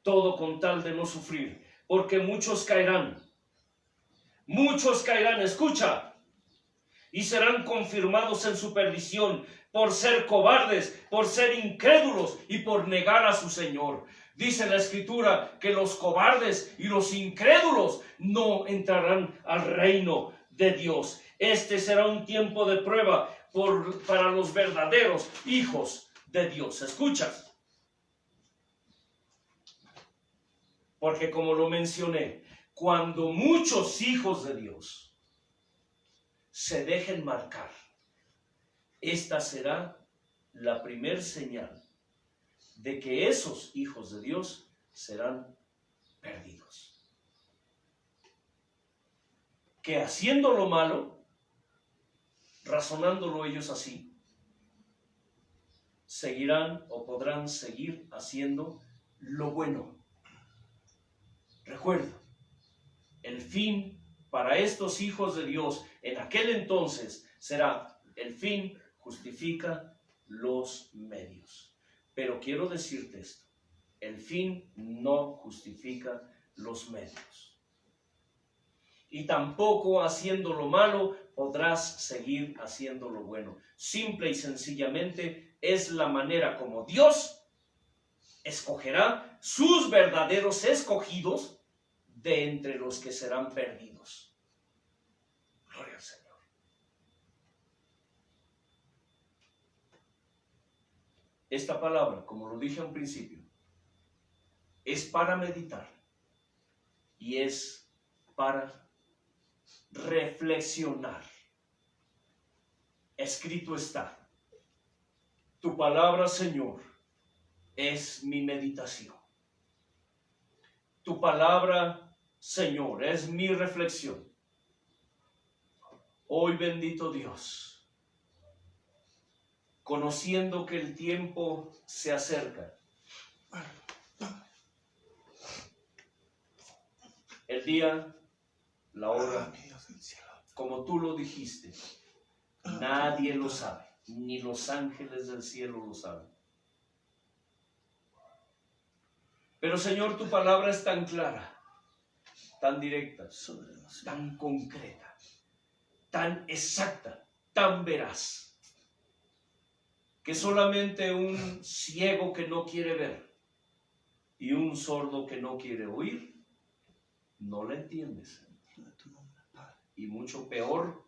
[SPEAKER 2] Todo con tal de no sufrir, porque muchos caerán, escucha, y serán confirmados en su perdición por ser cobardes, por ser incrédulos y por negar a su Señor. Dice la Escritura que los cobardes y los incrédulos no entrarán al reino de Dios. Este será un tiempo de prueba para los verdaderos hijos de Dios. ¿Escuchas? Porque como lo mencioné, cuando muchos hijos de Dios se dejen marcar, esta será la primer señal de que esos hijos de Dios serán perdidos. Que haciendo lo malo, razonándolo ellos así, seguirán o podrán seguir haciendo lo bueno. Recuerda, el fin para estos hijos de Dios en aquel entonces será: el fin justifica los medios. Pero quiero decirte esto: el fin no justifica los medios. Y tampoco haciendo lo malo podrás seguir haciendo lo bueno. Simple y sencillamente es la manera como Dios escogerá sus verdaderos escogidos de entre los que serán perdidos. Gloria al Señor. Esta palabra, como lo dije al principio, es para meditar y es para reflexionar. Escrito está: tu palabra, Señor, es mi meditación. Tu palabra, Señor, es mi reflexión. Hoy, bendito Dios, conociendo que el tiempo se acerca, el día, la hora, como tú lo dijiste, nadie lo sabe, ni los ángeles del cielo lo saben. Pero, Señor, tu palabra es tan clara, tan directa, tan concreta, tan exacta, tan veraz, que solamente un ciego que no quiere ver y un sordo que no quiere oír no la entiende, Señor. Y mucho peor,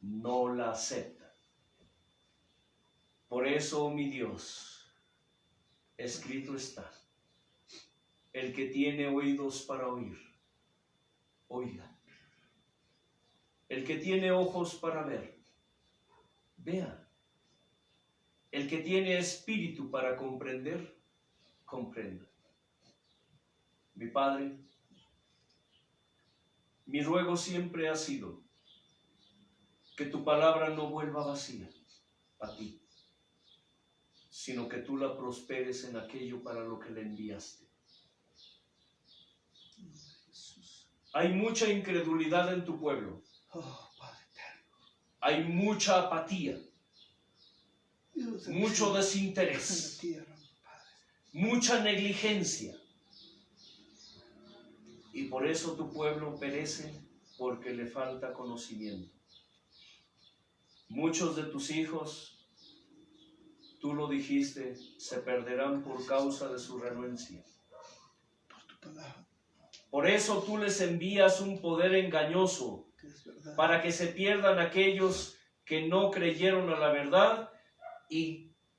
[SPEAKER 2] no la acepta. Por eso, mi Dios, escrito está: el que tiene oídos para oír, oiga. El que tiene ojos para ver, vea. El que tiene espíritu para comprender, comprenda. Mi Padre, mi ruego siempre ha sido que tu palabra no vuelva vacía a ti, sino que tú la prosperes en aquello para lo que la enviaste. Hay mucha incredulidad en tu pueblo. Hay mucha apatía, mucho desinterés, mucha negligencia. Y por eso tu pueblo perece porque le falta conocimiento. Muchos de tus hijos, tú lo dijiste, se perderán por causa de su renuencia. Por eso tú les envías un poder engañoso para que se pierdan aquellos que no creyeron a la verdad,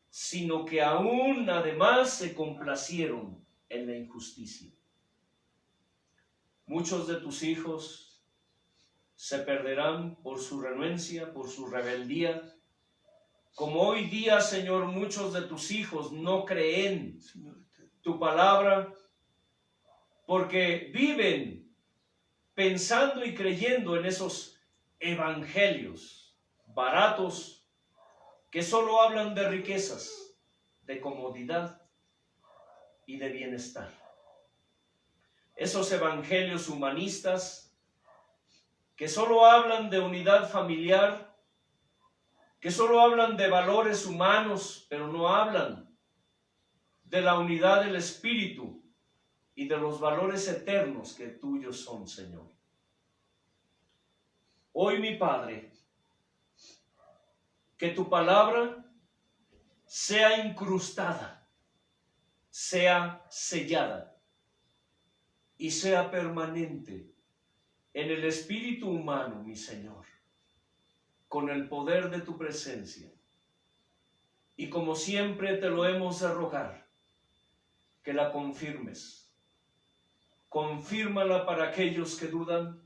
[SPEAKER 2] sino que aún además se complacieron en la injusticia. Muchos de tus hijos se perderán por su renuencia, por su rebeldía. Como hoy día, Señor, muchos de tus hijos no creen tu palabra porque viven pensando y creyendo en esos evangelios baratos que solo hablan de riquezas, de comodidad y de bienestar. Esos evangelios humanistas que solo hablan de unidad familiar, que solo hablan de valores humanos, pero no hablan de la unidad del Espíritu y de los valores eternos que tuyos son, Señor. Hoy, mi Padre, que tu palabra sea incrustada, sea sellada y sea permanente en el espíritu humano, mi Señor, con el poder de tu presencia. Y como siempre te lo hemos de rogar, que la confirmes. Confírmala para aquellos que dudan,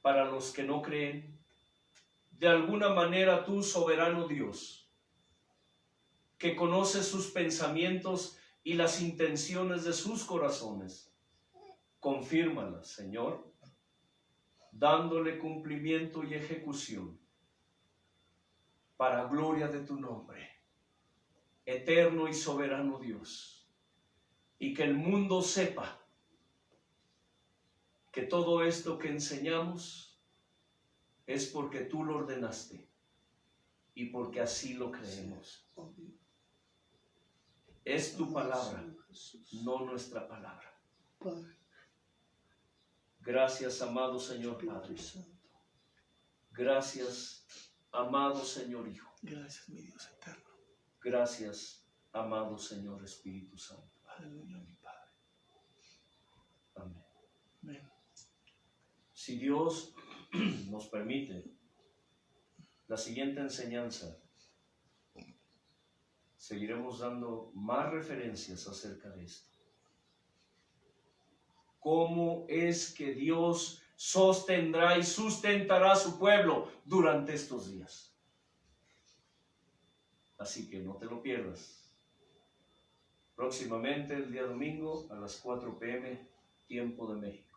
[SPEAKER 2] para los que no creen. De alguna manera tú, soberano Dios, que conoces sus pensamientos y las intenciones de sus corazones, confírmala, Señor, dándole cumplimiento y ejecución para gloria de tu nombre, eterno y soberano Dios, y que el mundo sepa que todo esto que enseñamos es porque tú lo ordenaste y porque así lo creemos. Es tu palabra, no nuestra palabra. Gracias, amado Señor Padre. Gracias, amado Señor Hijo.
[SPEAKER 1] Gracias, mi Dios eterno.
[SPEAKER 2] Gracias, amado Señor Espíritu Santo.
[SPEAKER 1] Aleluya, mi Padre.
[SPEAKER 2] Amén.
[SPEAKER 1] Amén.
[SPEAKER 2] Si Dios nos permite, la siguiente enseñanza, seguiremos dando más referencias acerca de esto. ¿Cómo es que Dios sostendrá y sustentará a su pueblo durante estos días? Así que no te lo pierdas. Próximamente, el día domingo, a las 4 p.m., tiempo de México.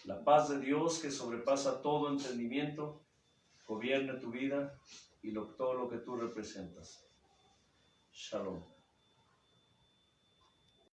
[SPEAKER 2] La paz de Dios, que sobrepasa todo entendimiento, gobierne tu vida y todo lo que tú representas. Shalom.